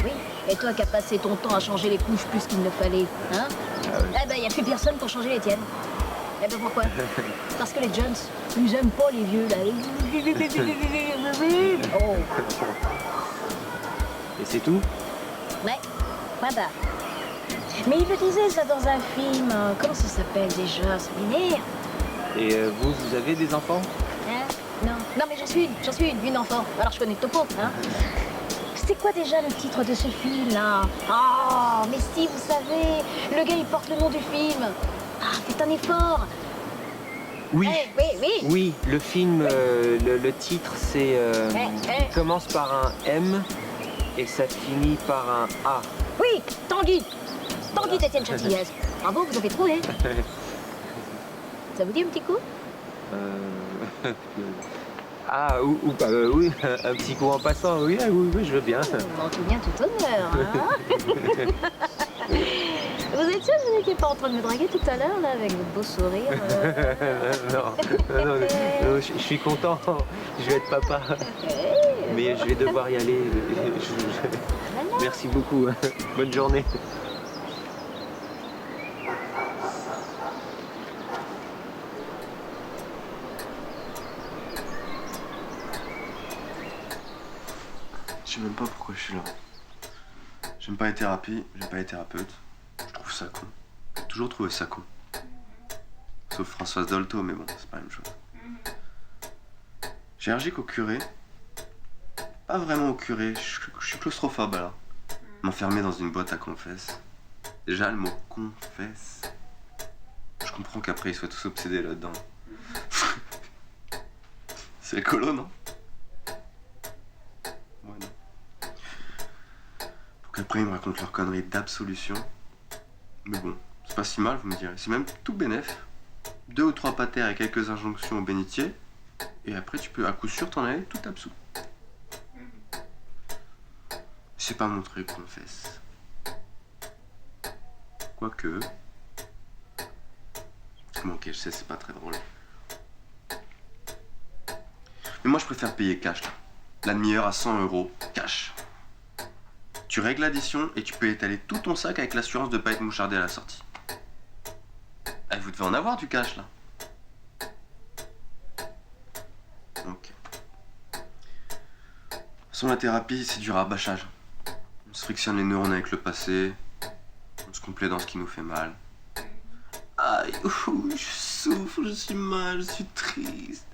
Oui. Et toi qui as passé ton temps à changer les couches plus qu'il ne fallait, hein? Ah oui. Eh ben, y a plus personne pour changer les tiennes. Eh ben, pourquoi? Parce que les jeunes, ils aiment pas les vieux, là. Oh. Et c'est tout? Ouais, point barre. Mais il le disait ça dans un film. Comment ça s'appelle déjà? Ça m'énerve. Et vous avez des enfants? Hein? Non, mais j'en suis une enfant. Alors je connais le topo, hein? C'était quoi déjà le titre de ce film-là? Oh, mais si, vous savez, le gars il porte le nom du film. Ah, faites un effort. Oui. Oui. Oui, le film, le titre, c'est commence par un M et ça finit par un A. Oui, Tanguy d'Étienne Châtillaise. Bravo, vous avez trouvé. Ça vous dit un petit coup? Ah, oui, un petit coup en passant, oui, je veux bien. On tout bien, tout honneur, hein? Vous êtes sûr que vous n'étiez pas en train de me draguer tout à l'heure, là, avec votre beau sourire? Non, je suis content, je vais être papa. Mais je vais devoir y aller. Merci beaucoup, bonne journée. Je sais même pas pourquoi je suis là. J'aime pas les thérapies, j'aime pas les thérapeutes. Je trouve ça con. J'ai toujours trouvé ça con. Sauf Françoise Dolto, mais bon, c'est pas la même chose. J'ai allergique au curé. Pas vraiment au curé, je suis claustrophobe alors. M'enfermer dans une boîte à confesse. Déjà le mot confesse. Je comprends qu'après ils soient tous obsédés là-dedans. C'est écolo, non? Ouais, non. Pour qu'après ils me racontent leurs conneries d'absolution. Mais bon, c'est pas si mal, vous me direz. C'est même tout bénef. 2 ou 3 patères et quelques injonctions au bénitier. Et après tu peux à coup sûr t'en aller tout absous. C'est pas mon truc, confesse. Quoique... Bon, ok, je sais, c'est pas très drôle. Mais moi, je préfère payer cash, là. La demi-heure à 100 € cash. Tu règles l'addition et tu peux étaler tout ton sac avec l'assurance de pas être mouchardé à la sortie. Eh, vous devez en avoir du cash, là. Ok. De toute façon, la thérapie, c'est du rabâchage. On se frictionne les neurones avec le passé. On se complaît dans ce qui nous fait mal. Aïe, ouh, je souffre, je suis mal, je suis triste.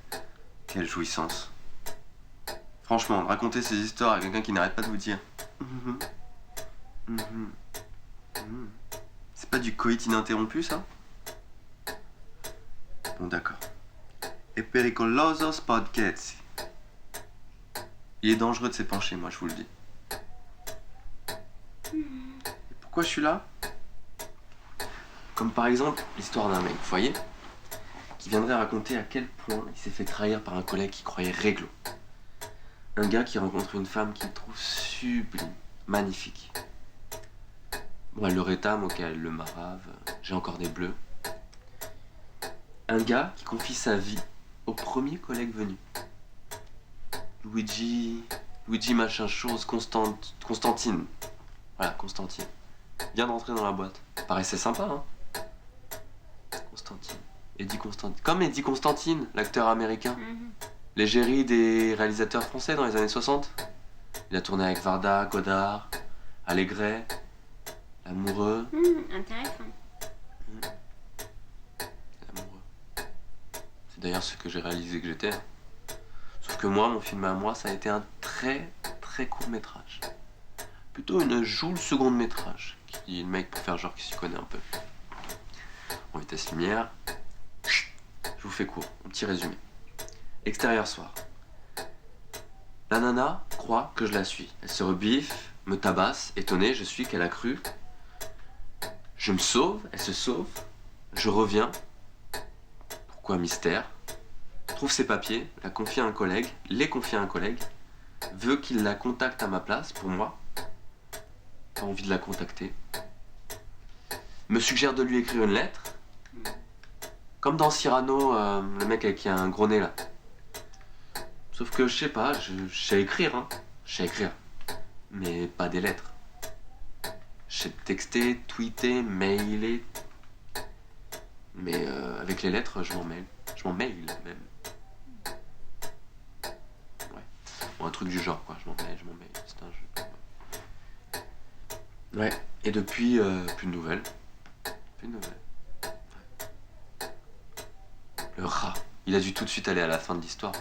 Quelle jouissance. Franchement, raconter ces histoires à quelqu'un qui n'arrête pas de vous dire c'est pas du coït ininterrompu, ça? Bon, d'accord. est pericolosos podcast. Il est dangereux de s'épancher, moi, je vous le dis. Et pourquoi je suis là? Comme par exemple l'histoire d'un mec, vous voyez, qui viendrait raconter à quel point il s'est fait trahir par un collègue qui croyait réglo. Un gars qui rencontre une femme qu'il trouve sublime, magnifique. Bon, elle le rétame, ok, elle le marave, j'ai encore des bleus. Un gars qui confie sa vie au premier collègue venu. Luigi machin chose, Constantine. Voilà, Constantine. Vient d'entrer dans la boîte. Paraissait sympa, hein. Constantine. Eddie Constantine. Comme Eddie Constantine, l'acteur américain. L'égérie des réalisateurs français dans les années 60. Il a tourné avec Varda, Godard, Allégret, L'Amoureux. Intéressant. L'Amoureux. C'est d'ailleurs ce que j'ai réalisé que j'étais. Sauf que moi, mon film à moi, ça a été un très très court métrage. Plutôt une joule seconde métrage. Qui dit le mec pour faire genre qu'il s'y connaît un peu. En vitesse lumière. Je vous fais court, un petit résumé. Extérieur soir. La nana croit que je la suis. Elle se rebiffe, me tabasse, étonnée, je suis qu'elle a cru. Je me sauve, elle se sauve. Je reviens. Pourquoi mystère? Trouve ses papiers, la confie à un collègue, les confie à un collègue, veut qu'il la contacte à ma place, pour moi. Pas envie de la contacter. Me suggère de lui écrire une lettre. Comme dans Cyrano, le mec avec qui a un gros nez là. Sauf que je sais pas, je sais écrire, hein. Je sais écrire. Mais pas des lettres. Je sais texter, tweeter, mailer. Mais avec les lettres, je m'en mail. Je m'en mail même. Ouais. Bon, un truc du genre quoi, je m'en mail. C'est un jeu. Ouais. Et depuis, plus de nouvelles. Plus de nouvelles. Le rat, il a dû tout de suite aller à la fin de l'histoire.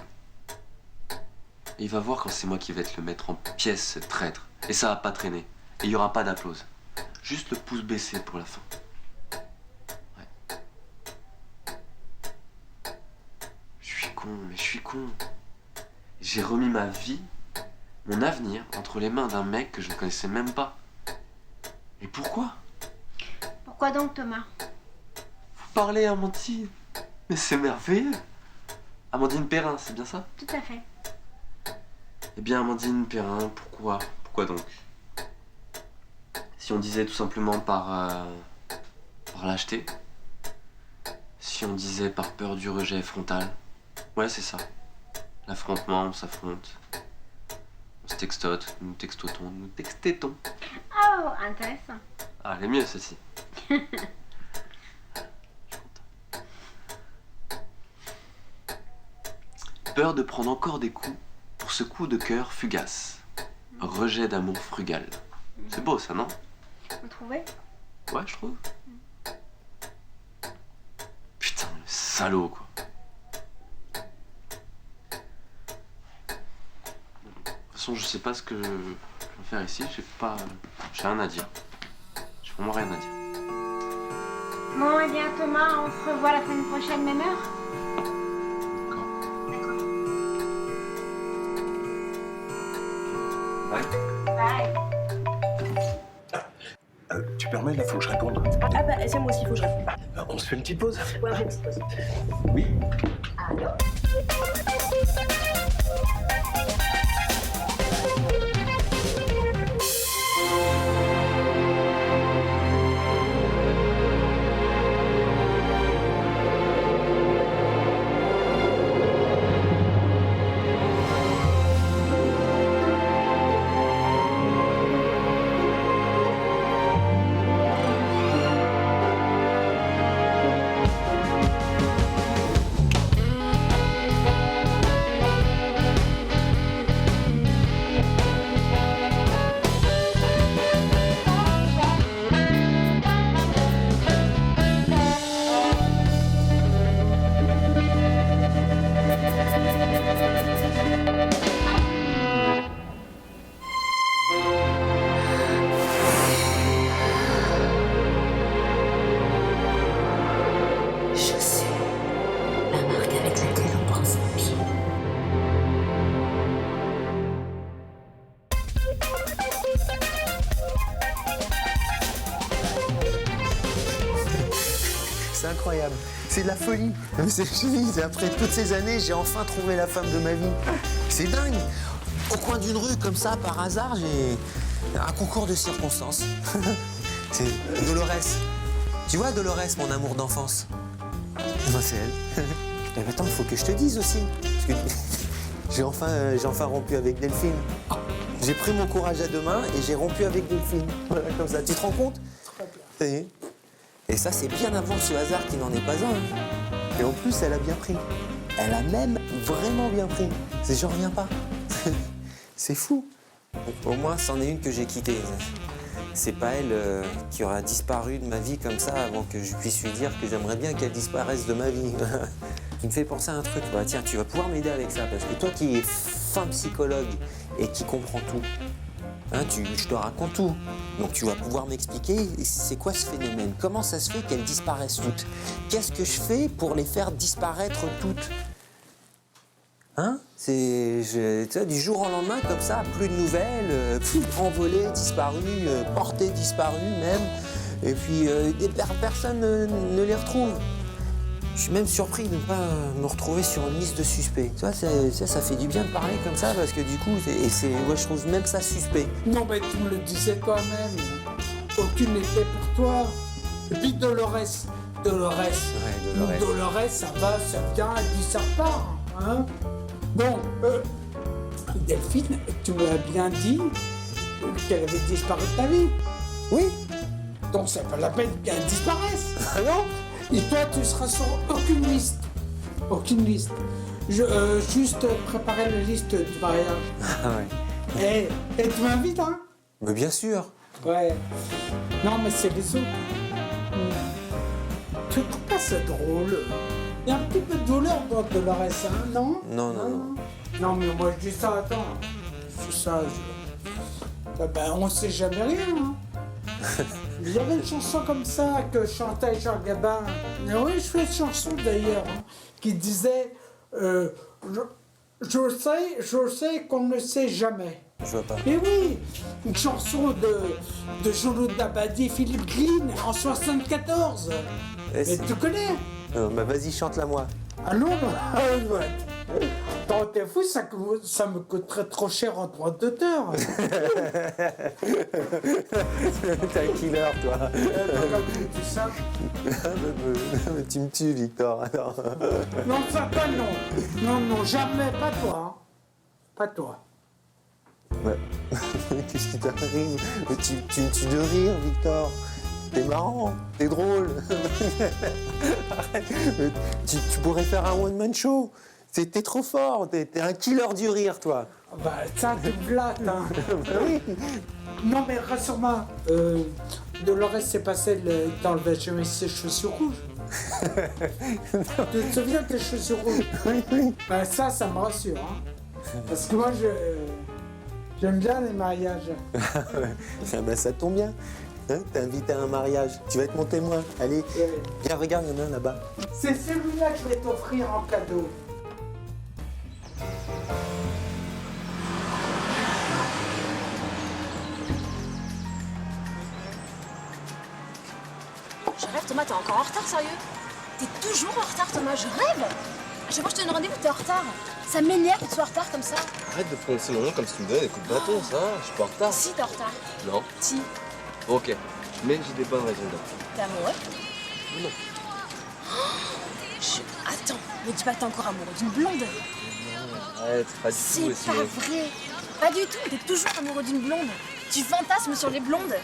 Et il va voir quand c'est moi qui vais te le mettre en pièces, ce traître. Et ça va pas traîner. Et il y aura pas d'applause. Juste le pouce baissé pour la fin. Ouais. Je suis con. J'ai remis ma vie, mon avenir, entre les mains d'un mec que je ne connaissais même pas. Et pourquoi? Pourquoi donc, Thomas? Vous parlez, Amandine. Mais c'est merveilleux. Amandine Perrin, c'est bien ça? Tout à fait. Eh bien, Amandine Perrin, pourquoi? Pourquoi donc? Si on disait tout simplement par lâcheté? Si on disait par peur du rejet frontal? Ouais, c'est ça. L'affrontement, on s'affronte. On se textote, nous textotons, nous textétons. Oh, intéressant. Ah, elle est mieux, celle-ci. Peur de prendre encore des coups pour ce coup de cœur fugace. Rejet d'amour frugal. C'est beau ça, non? Vous trouvez? Ouais, je trouve. Putain, le salaud, quoi. De toute façon, je sais pas ce que je vais faire ici. J'ai rien à dire. J'ai vraiment rien à dire. Bon, eh bien, Thomas, on se revoit la semaine prochaine, même heure. Bye. Bye. Tu permets, là, faut que je réponde. Ah bah, c'est moi aussi, faut que je réponde. On se fait une petite pause? Ouais, j'ai une petite pause. Oui. Allô? incroyable. C'est de la folie. C'est après toutes ces années, j'ai enfin trouvé la femme de ma vie. C'est dingue. Au coin d'une rue, comme ça, par hasard, j'ai un concours de circonstances. C'est Dolores. Tu vois, Dolores, mon amour d'enfance? Moi, c'est elle. Et attends, il faut que je te dise aussi. Parce que j'ai enfin rompu avec Delphine. J'ai pris mon courage à deux mains et j'ai rompu avec Delphine. Voilà, comme ça. Tu te rends compte? Et ça, c'est bien avant ce hasard qui n'en est pas un. Et en plus, elle a bien pris. Elle a même vraiment bien pris. J'en reviens pas. C'est fou. Au moins, c'en est une que j'ai quittée. C'est pas elle qui aura disparu de ma vie comme ça avant que je puisse lui dire que j'aimerais bien qu'elle disparaisse de ma vie. Tu me fais penser à un truc. Bah, tiens, tu vas pouvoir m'aider avec ça parce que toi qui es fin psychologue et qui comprends tout, hein, je te raconte tout. Donc tu vas pouvoir m'expliquer c'est quoi ce phénomène? Comment ça se fait qu'elles disparaissent toutes? Qu'est-ce que je fais pour les faire disparaître toutes? Hein? Tu sais, du jour au lendemain, comme ça, plus de nouvelles, envolées, disparues, portées, disparues même. Et puis, personne ne les retrouve. Je suis même surpris de ne pas me retrouver sur une liste de suspects. Tu vois, ça fait du bien de parler comme ça, parce que du coup, moi, je trouve même ça suspect. Non, mais tu me le disais toi-même. Aucune n'était pour toi. Et puis Dolores. Ouais, Dolores, ça va, ça vient, et puis ça repart. Hein? Bon, Delphine, tu m'as bien dit qu'elle avait disparu de ta vie. Oui. Donc c'est pas la peine qu'elle disparaisse. Ah non? Et toi, tu seras sur aucune liste. Aucune liste. Juste préparer la liste du mariage. Ah ouais. Et tu m'invites, hein? Mais bien sûr. Ouais. Non, mais c'est les autres. Tu trouves pas ça drôle? Il y a un petit peu de douleur dans Dolores, hein, non? Non. Non, mais moi je dis ça, attends. C'est ça, ben, on sait jamais rien, hein. Il y avait une chanson comme ça que chantait Jean Gabin. Mais oui, je fais une chanson d'ailleurs, hein, qui disait je sais qu'on ne sait jamais. Je vois pas. Et oui, une chanson de Jean-Loup Dabadi et Philippe Green en 74. Mais tu connais? Bah vas-y, chante-la moi. Ah non, ouais. Attends, t'es fou, ça me coûterait trop cher en droit d'auteur. T'es un killer, toi. Tu sais. Tu me tues, Victor. Alors. Non, ça pas non. Non, jamais, pas toi. Hein. Pas toi. Ouais. Qu'est-ce qui t'arrive? Tu me tues de rire, Victor. T'es marrant, t'es drôle. Arrête. Tu pourrais faire un one-man show. T'es trop fort, t'es un killer du rire, toi. Bah, ça, tu me blattes, hein. Bah oui. Non, mais rassure-moi, Dolores, c'est pas celle qui t'enlevait jamais ses chaussures rouges. Tu te souviens de tes chaussures rouges? Oui. Bah, ça me rassure, hein. Parce que moi, j'aime bien les mariages. Bah, ça tombe bien. Hein, t'es invité à un mariage. Tu vas être mon témoin. Allez, viens, regarde, il y en a un là-bas. C'est celui-là que je vais t'offrir en cadeau. Je rêve, Thomas, t'es encore en retard, sérieux? T'es toujours en retard, Thomas, je rêve! À chaque fois que je te donne rendez-vous, t'es en retard. Ça m'énerve que tu sois en retard comme ça. Arrête de prononcer mon nom comme si tu me donnais des coups de bâton, ça, je suis pas en retard. Si, t'es en retard. Non. Si. Ok, mais j'ai des bonnes raisons d'être. T'es amoureux? Non. Attends, me dis pas que t'es encore amoureux d'une blonde. Non, arrête, pas du tout. C'est pas vrai. Pas du tout, t'es toujours amoureux d'une blonde. Tu fantasmes sur les blondes.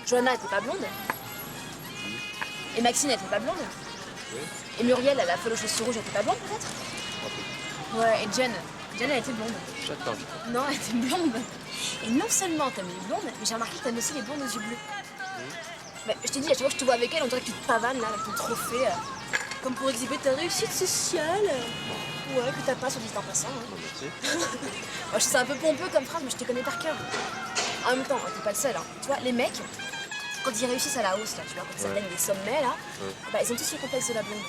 Johanna, elle était pas blonde? Et Maxine, elle était pas blonde? Oui. Et Muriel, elle a folle aux chaussures rouges, elle était pas blonde peut-être? Ouais, et Jen, elle était blonde. J'attends. Non, elle était blonde. Et non seulement t'aimes les blondes, mais j'ai remarqué que t'aimes aussi les blondes aux yeux bleus. Mais je te dis, à chaque fois que je te vois avec elle, on dirait que tu te pavanes là, avec ton trophée. Comme pour exhiber ta réussite sociale. Ouais, que t'as pas sur 10 ans passant. Hein. Moi, je sais, c'est un peu pompeux comme phrase, mais je te connais par cœur. En même temps, t'es pas le seul. Hein. Tu vois, les mecs, quand ils réussissent à la hausse, là, tu vois, quand ils atteignent des sommets, là, bah, ils ont tous le complexe de la blonde.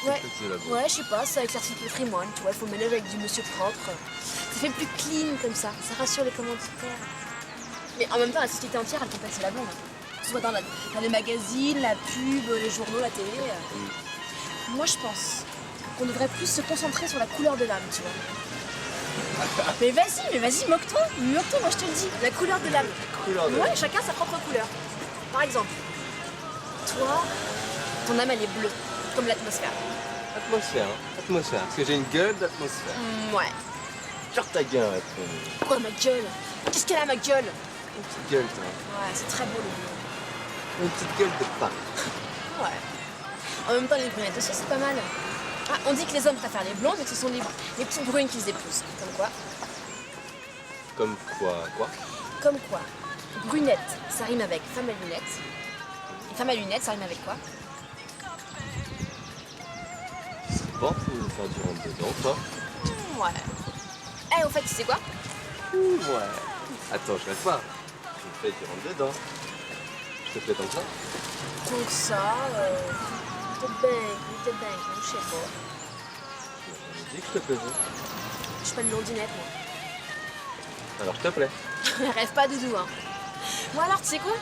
Ouais, je sais pas, ça éclaircit le patrimoine, tu vois, il faut mêler avec du monsieur propre. Ça fait plus clean comme ça rassure les commanditaires. Mais en même temps, la société entière, elle complexe la blonde. ce soit dans les magazines, la pub, les journaux, la télé. Moi, je pense qu'on devrait plus se concentrer sur la couleur de l'âme, tu vois. Mais vas-y, moque-toi, moi je te le dis. La couleur de l'âme. Ouais, chacun sa propre couleur. Par exemple, toi, ton âme elle est bleue, comme l'atmosphère. Atmosphère, parce que j'ai une gueule d'atmosphère. Ouais. Genre ta gueule, Quoi, ma gueule? Qu'est-ce qu'elle a, ma gueule? une petite gueule, toi. Ouais, c'est très beau le bleu. Une petite gueule de pain. Ouais. En même temps, les brunettes aussi, c'est pas mal. Ah, on dit que les hommes préfèrent les blondes, mais que ce sont les petites brunes qui les épousent. Comme quoi? Comme quoi? Comme quoi? Brunette, ça rime avec femme à lunettes. Et femme à lunettes, ça rime avec quoi? C'est bon, tu veux me faire du rentre-dedans, toi? Ouais. Eh, au fait, tu sais quoi? Ouais. Attends, je reste pas. Je me fais du rentre-dedans. Je te fais comme ça? Donc ça, te bang, je sais pas. Je dis que je te plaisais. Je suis pas une blondinette, moi. Alors, je te plais. Rêve pas, doudou, hein. Moi alors, tu sais quoi?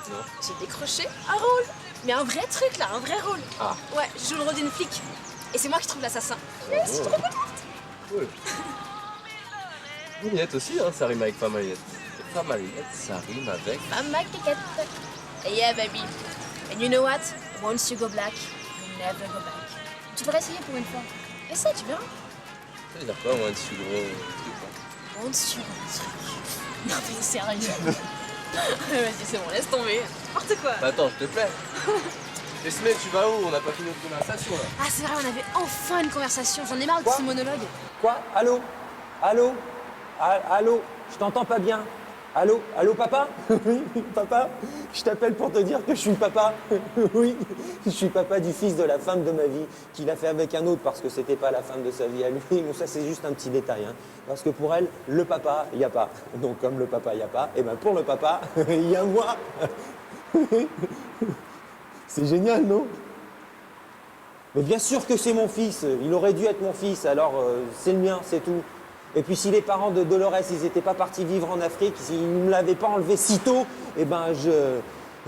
Non. J'ai décroché un rôle. Mais un vrai truc, là, un vrai rôle. Ah. Ouais, je joue le rôle d'une flic. Et c'est moi qui trouve l'assassin. Mais c'est trop contente. Cool. Lunette aussi, hein, ça rime avec femme à lunettes. Et femme à lunettes, ça rime avec... Femme ma kékette. Yeah, baby. And you know what? Once you go black, you never go back. Tu devrais essayer pour une fois. Essaye, tu verras. Ça veut dire quoi, moi, dessus gros truc, là? Once you go truc. Non, mais sérieux. Vas-y, c'est bon, laisse tomber. N'importe quoi. Bah attends, je te plais. Esmé, tu vas où? On n'a pas fini notre conversation, là. Ah, c'est vrai, on avait enfin une conversation. J'en ai marre de ce monologue. Quoi? Allô? Allô? Allô? Je t'entends pas bien. Allô? Allô, papa? Oui, papa? Je t'appelle pour te dire que je suis papa. Oui, je suis papa du fils de la femme de ma vie, qu'il a fait avec un autre parce que c'était pas la femme de sa vie à lui. Bon, ça, c'est juste un petit détail, hein. Parce que pour elle, le papa, il n'y a pas. Donc, comme le papa, il n'y a pas, et ben pour le papa, il y a moi. C'est génial, non? Mais bien sûr que c'est mon fils. Il aurait dû être mon fils, alors c'est le mien, c'est tout. Et puis si les parents de Dolores, ils n'étaient pas partis vivre en Afrique, s'ils ne me l'avaient pas enlevé si tôt, eh ben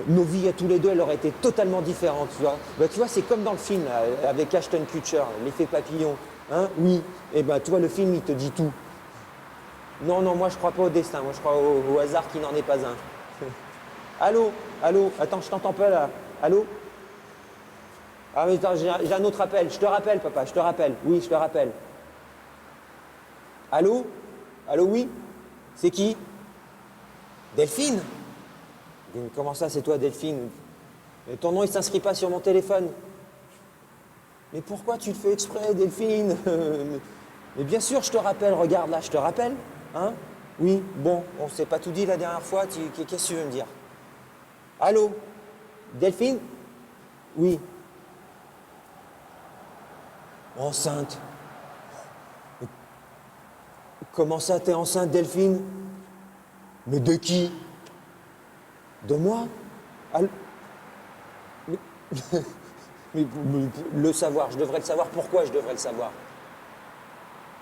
nos vies à tous les deux, elles auraient été totalement différentes, tu vois. Ben, tu vois, c'est comme dans le film, là, avec Ashton Kutcher, l'effet papillon. Hein? Oui. Eh ben, tu vois, le film, il te dit tout. Non, moi, je crois pas au destin. Moi, je crois au hasard qui n'en est pas un. Allô? Attends, je t'entends pas, là. Allô? Ah, mais attends, j'ai un autre appel. Je te rappelle, papa, je te rappelle. Oui, je te rappelle. Allô? Oui? C'est qui? Delphine? Comment ça, c'est toi, Delphine? Mais ton nom, il s'inscrit pas sur mon téléphone. Mais pourquoi tu le fais exprès, Delphine? Mais bien sûr, je te rappelle. Regarde, là, je te rappelle. Hein? Oui, bon, on s'est pas tout dit la dernière fois. Qu'est-ce que tu veux me dire? Allô? Delphine? Oui. Enceinte. Comment ça, t'es enceinte, Delphine? Mais de qui? De moi? Mais le savoir, je devrais le savoir. Pourquoi je devrais le savoir?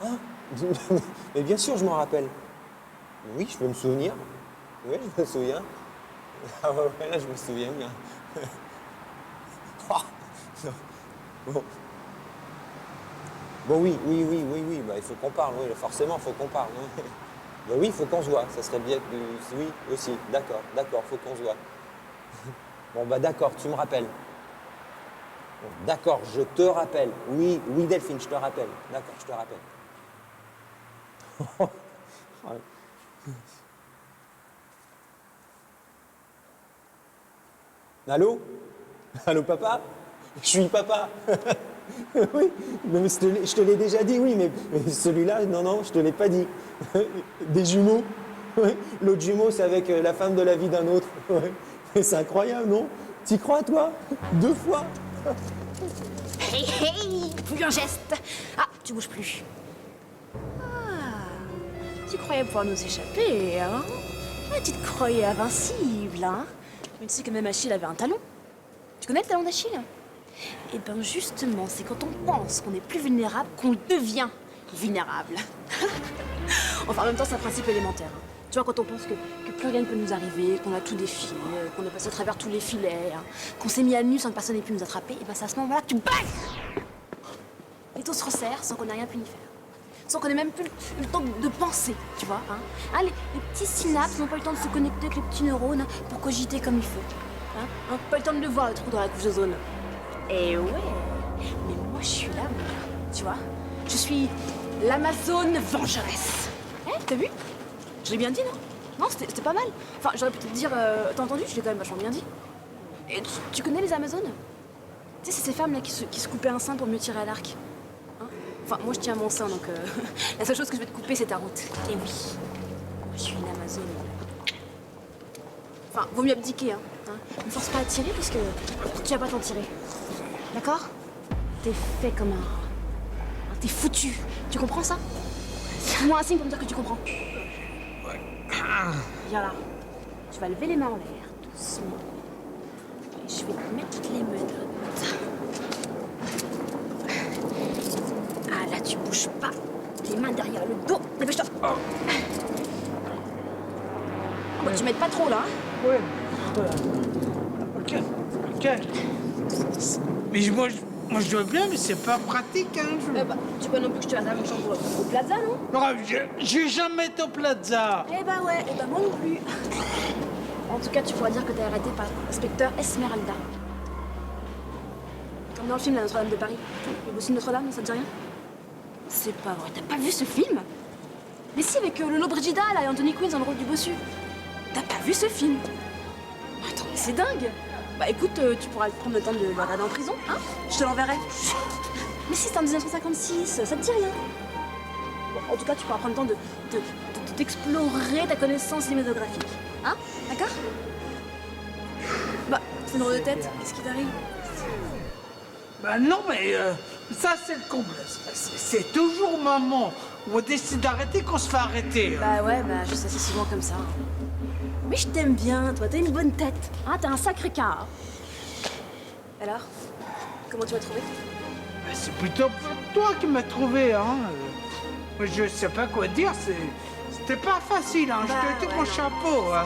Hein? Mais bien sûr, je m'en rappelle. Oui, je peux me souvenir. Oui, je me souviens. Ah ouais, là, je me souviens bien. Oh, non. Bon. Bon, oui, bah, il faut qu'on parle, oui, forcément, il faut qu'on parle. Oui. Bah oui, il faut qu'on se voit, ça serait bien que... Oui, aussi, d'accord, faut qu'on se voit. Bon, bah d'accord, tu me rappelles. Bon, d'accord, je te rappelle. Oui, Delphine, je te rappelle. D'accord, je te rappelle. Allô? Allô, papa? Je suis papa. Oui, mais je te l'ai déjà dit, oui, mais celui-là, non, je te l'ai pas dit. Des jumeaux. Oui. L'autre jumeau, c'est avec la femme de la vie d'un autre. Oui. C'est incroyable, non? T'y crois, toi? 2 fois? Hey, plus un geste. Ah, tu bouges plus. Ah, tu croyais pouvoir nous échapper, hein? Ah, tu te croyais invincible, hein? Mais tu sais que même Achille avait un talon. Tu connais le talon d'Achille? Eh ben justement, c'est quand on pense qu'on est plus vulnérable qu'on devient vulnérable. Enfin, en même temps, c'est un principe élémentaire. Hein. Tu vois, quand on pense que plus rien ne peut nous arriver, qu'on a tout défié, qu'on est passé à travers tous les filets, hein, qu'on s'est mis à nu sans que personne n'ait pu nous attraper, et ben c'est à ce moment-là que tu bang! Et tout se resserre sans qu'on ait rien pu y faire. Sans qu'on ait même plus eu le temps de penser, tu vois. Hein. Ah, les petits synapses n'ont pas eu le temps de se connecter avec les petits neurones hein, pour cogiter comme il faut. Hein. Pas eu le temps de le voir, le trou dans la couche d'ozone. Et ouais, mais moi je suis là, mon gars, tu vois. Je suis l'Amazone vengeresse. T'as vu? Je l'ai bien dit, non? Non, c'était pas mal. Enfin, j'aurais pu te dire, t'as entendu? Je l'ai quand même vachement bien dit. Et tu connais les Amazones? Tu sais, c'est ces femmes-là qui se coupaient un sein pour mieux tirer à l'arc. Hein? Enfin, moi je tiens mon sein, donc la seule chose que je vais te couper, c'est ta route. Et oui, moi je suis une Amazone. Enfin, vaut mieux abdiquer, hein. Ne force pas à tirer parce que tu vas pas t'en tirer. D'accord? T'es fait comme un... T'es foutu. Tu comprends ça? Fais-moi un signe pour me dire que tu comprends. Viens là. Tu vas lever les mains en l'air, doucement. Et je vais te mettre les menottes. Ah là, tu bouges pas. Les mains derrière le dos. Dépêche-toi. Oh, bah, tu m'aides pas trop là. Hein? Ouais. Ok. Mais moi je veux bien, mais c'est pas pratique, hein. Bah, tu peux non plus que je te la dame au plaza, non? Non, j'ai jamais été au plaza. Eh bah ouais, et bah moi non plus. En tout cas, tu pourras dire que t'es arrêté par l'inspecteur Esmeralda. Comme dans le film La Notre-Dame de Paris. Le bossu de Notre-Dame, ça te dit rien? C'est pas vrai, t'as pas vu ce film? Mais si, avec Lolo Brigida là, et Anthony Quinn dans le rôle du bossu. T'as pas vu ce film? Attends, mais c'est dingue! Bah écoute, tu pourras prendre le temps de le regarder en prison, hein? Je te l'enverrai. Mais si, c'est en 1956, ça te dit rien? Bon, en tout cas, tu pourras prendre le temps d'explorer ta connaissance cinématographique. Hein? D'accord? Bah, c'est une drôle de tête, qu'est-ce qui t'arrive? Bah non, mais ça c'est le comble. C'est toujours au moment où on décide d'arrêter qu'on se fait arrêter. Bah ouais, bah je sais, c'est souvent comme ça. Mais je t'aime bien, toi, t'as une bonne tête. Hein, t'as un sacré cas. Hein. Alors? Comment tu m'as trouvé? Bah, c'est plutôt toi qui m'as trouvé, hein. Moi, je sais pas quoi dire, c'était pas facile, hein. Bah, je te dis ouais, mon non. chapeau, hein.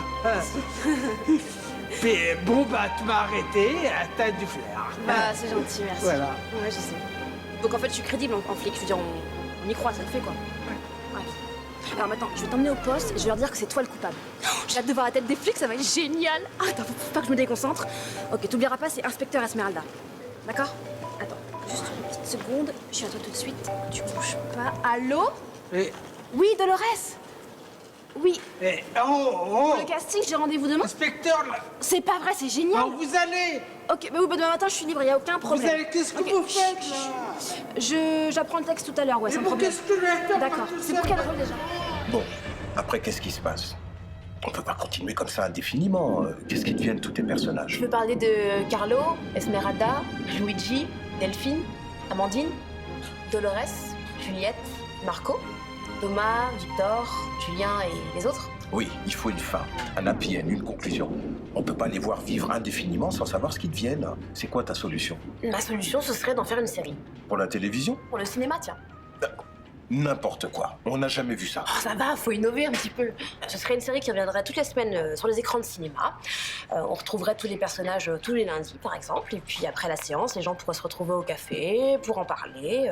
Puis bon, bah, tu m'as arrêté, t'as du flair. Bah, c'est gentil, merci. Voilà. Ouais, je sais. Donc en fait, je suis crédible en flic, je veux dire, on y croit, ça le fait quoi. Ouais. Alors maintenant, je vais t'emmener au poste et je vais leur dire que c'est toi le coupable. Oh, j'ai hâte de voir la tête des flics, ça va être génial. Ah, attends, faut pas que je me déconcentre. Ok, t'oublieras pas, c'est inspecteur Esmeralda. D'accord? Attends, juste une petite seconde, je suis à toi tout de suite. Tu bouges pas. Allô? Oui, Dolores? Oui. Pour le casting, j'ai rendez-vous demain. Inspecteur, là. C'est pas vrai, c'est génial. Où vous allez? Ok, bah oui, bah demain matin, je suis libre, y a aucun problème. Vous allez, qu'est-ce que vous faites, là? J'apprends le texte tout à l'heure, ouais, sans problème. qu'est-ce que je vais faire? D'accord, c'est pour quel rôle déjà? Bon, après, qu'est-ce qui se passe? On peut pas continuer comme ça indéfiniment. Qu'est-ce qui deviennent tous tes personnages? Je veux parler de Carlo, Esmeralda, Luigi, Delphine, Amandine, Dolores, Juliette, Marco, Thomas, Victor, Julien et les autres. Oui, il faut une fin, un happy end, une conclusion. On peut pas les voir vivre indéfiniment sans savoir ce qu'ils deviennent. C'est quoi ta solution? Ma solution, ce serait d'en faire une série. Pour la télévision? Pour le cinéma, tiens. N'importe quoi. On n'a jamais vu ça. Oh, ça va, faut innover un petit peu. Ce serait une série qui reviendrait toutes les semaines sur les écrans de cinéma. On retrouverait tous les personnages tous les lundis, par exemple. Et puis après la séance, les gens pourraient se retrouver au café pour en parler.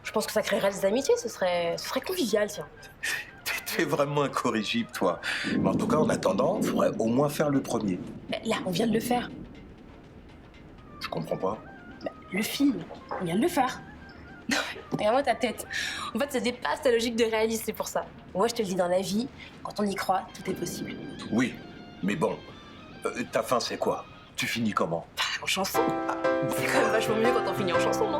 Je pense que ça créerait des amitiés. Ce serait convivial, tiens. T'es vraiment incorrigible, toi. Mais en tout cas, en attendant, il faudrait au moins faire le premier. Là, on vient de le faire. Je comprends pas. Le film, on vient de le faire. Regarde-moi ta tête. En fait, ça dépasse ta logique de réaliste, c'est pour ça. Moi, je te le dis, dans la vie, quand on y croit, tout est possible. Oui, mais bon, ta fin, c'est quoi? Tu finis comment? En chanson. C'est quand même vachement mieux quand on finit en chanson, non?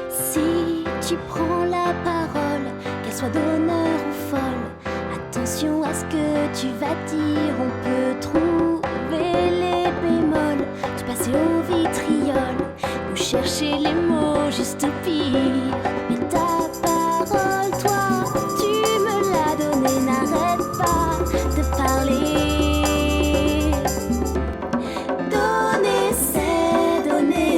Si tu prends la parole, qu'elle soit d'honneur ou folle, attention à ce que tu vas dire, on peut trouver les bémols, du passé au vitriol, ou chercher les mots juste pire. Mais ta parole, toi, tu me l'as donnée, n'arrête pas de parler. Donner, c'est donner.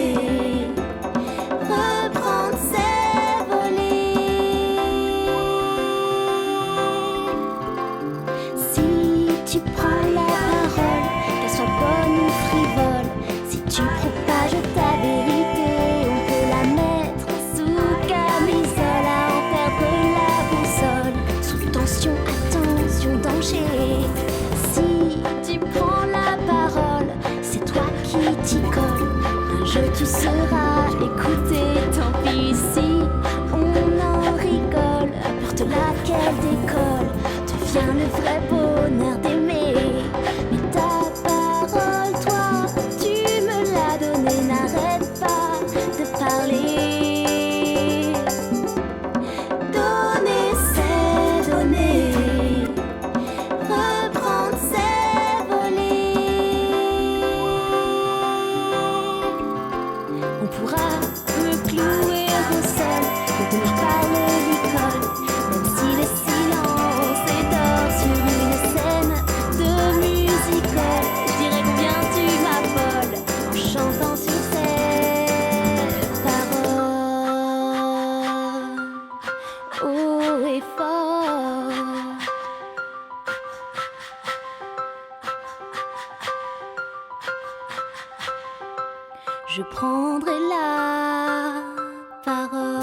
Reprendre, c'est voler. tu prends la parole, qu'elle soit bonne ou frivole, si tu propages ta vérité, on peut la mettre sous camisole, à en perdre la boussole. Sous tension, attention, danger. Si tu prends la parole, c'est toi qui t'y colle. Un jeu tout sera écouté, tant pis si on en rigole. Importe laquelle décolle, devient le vrai bonheur d'aimer. Mais ta parole, toi, tu me l'as donnée, n'arrête pas de parler. Donner, c'est donner. Reprendre, c'est voler. On pourra me clouer au sol, retenir par le licol, même si le silence est d'or sur une scène de musical. Je dirais combien tu m'affoles en chantant sur ces paroles, haut et fort. Je prendrai la parole.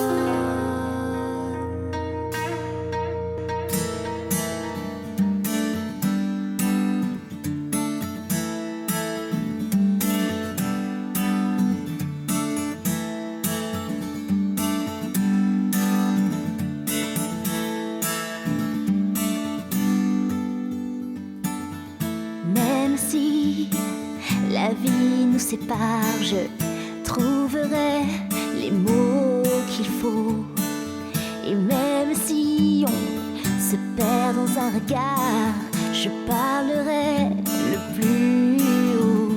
Même si la vie nous sépare, je trouverai les mots qu'il faut. Et même si on se perd dans un regard, je parlerai le plus haut.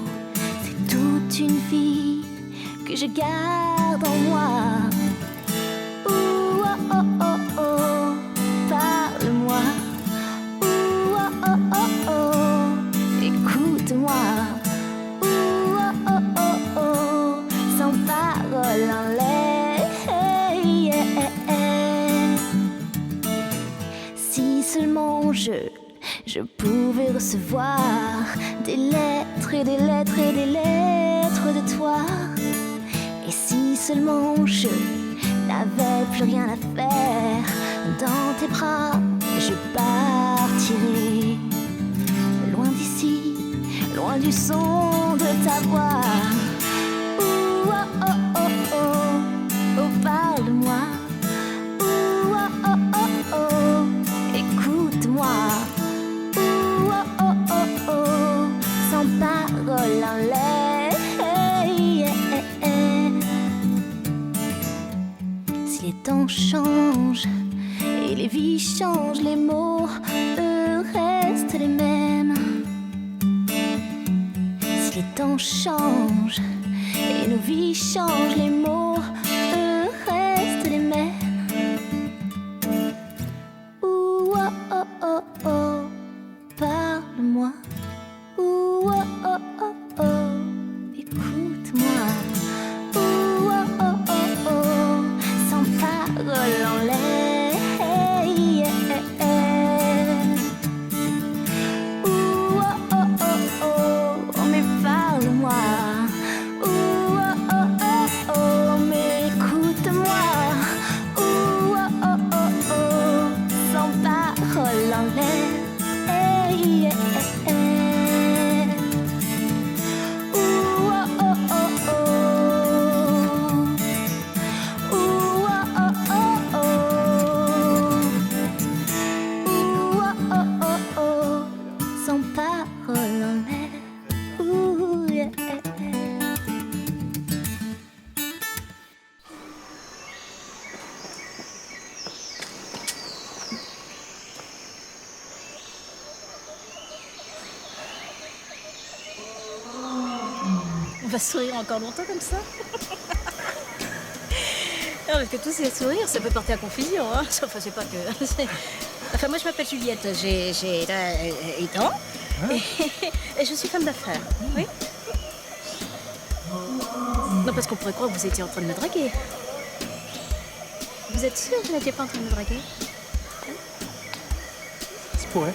C'est toute une vie que je garde en moi. Ouh, oh, oh, oh, oh, parle-moi. Ouh, oh, oh, oh, oh, écoute-moi. Ouh, oh, oh, oh, oh, sans parole en l'air. Si seulement je pouvais recevoir des lettres et des lettres et des lettres de toi. Et si seulement je n'avais plus rien à faire, dans tes bras je partirais. Loin d'ici, loin du son de ta voix. Ouh, oh, oh, oh, oh, oh, parle-moi. Ouh, oh, oh, oh, oh, écoute-moi. Ouh, oh, oh, oh, oh, sans parole en l'air. Si les temps changent et les vies changent, les mots, eux, restent les mêmes. Si les temps changent et nos vies changent, les mots, eux, restent les mêmes. Ouh, oh, oh, oh, oh, parle-moi. Ouh, oh, oh, oh, oh, écoute-moi. Ouh, oh, oh, oh, oh, sans parole en l'air. Ouh, oh, oh, oh, oh, mais parle-moi. Ouh, oh, oh, oh, oh, mais écoute-moi. Ouh, oh, oh, oh, oh, sans parole en l'air. Ouh, oh, oh, oh, oh. Ouh, oh, oh, oh, oh. Ouh, oh, oh, oh, oh, sans parole en l'air. Ouh, yeah. On va sourire encore longtemps comme ça. Non, parce que tous ces sourires, ça peut porter à confusion. Hein. Enfin, c'est pas que... Enfin, moi, je m'appelle Juliette, j'ai 8 ans. Et je suis femme d'affaires. Oui. Non, parce qu'on pourrait croire que vous étiez en train de me draguer. Vous êtes sûr que vous n'étiez pas en train de me draguer? Ça pourrait.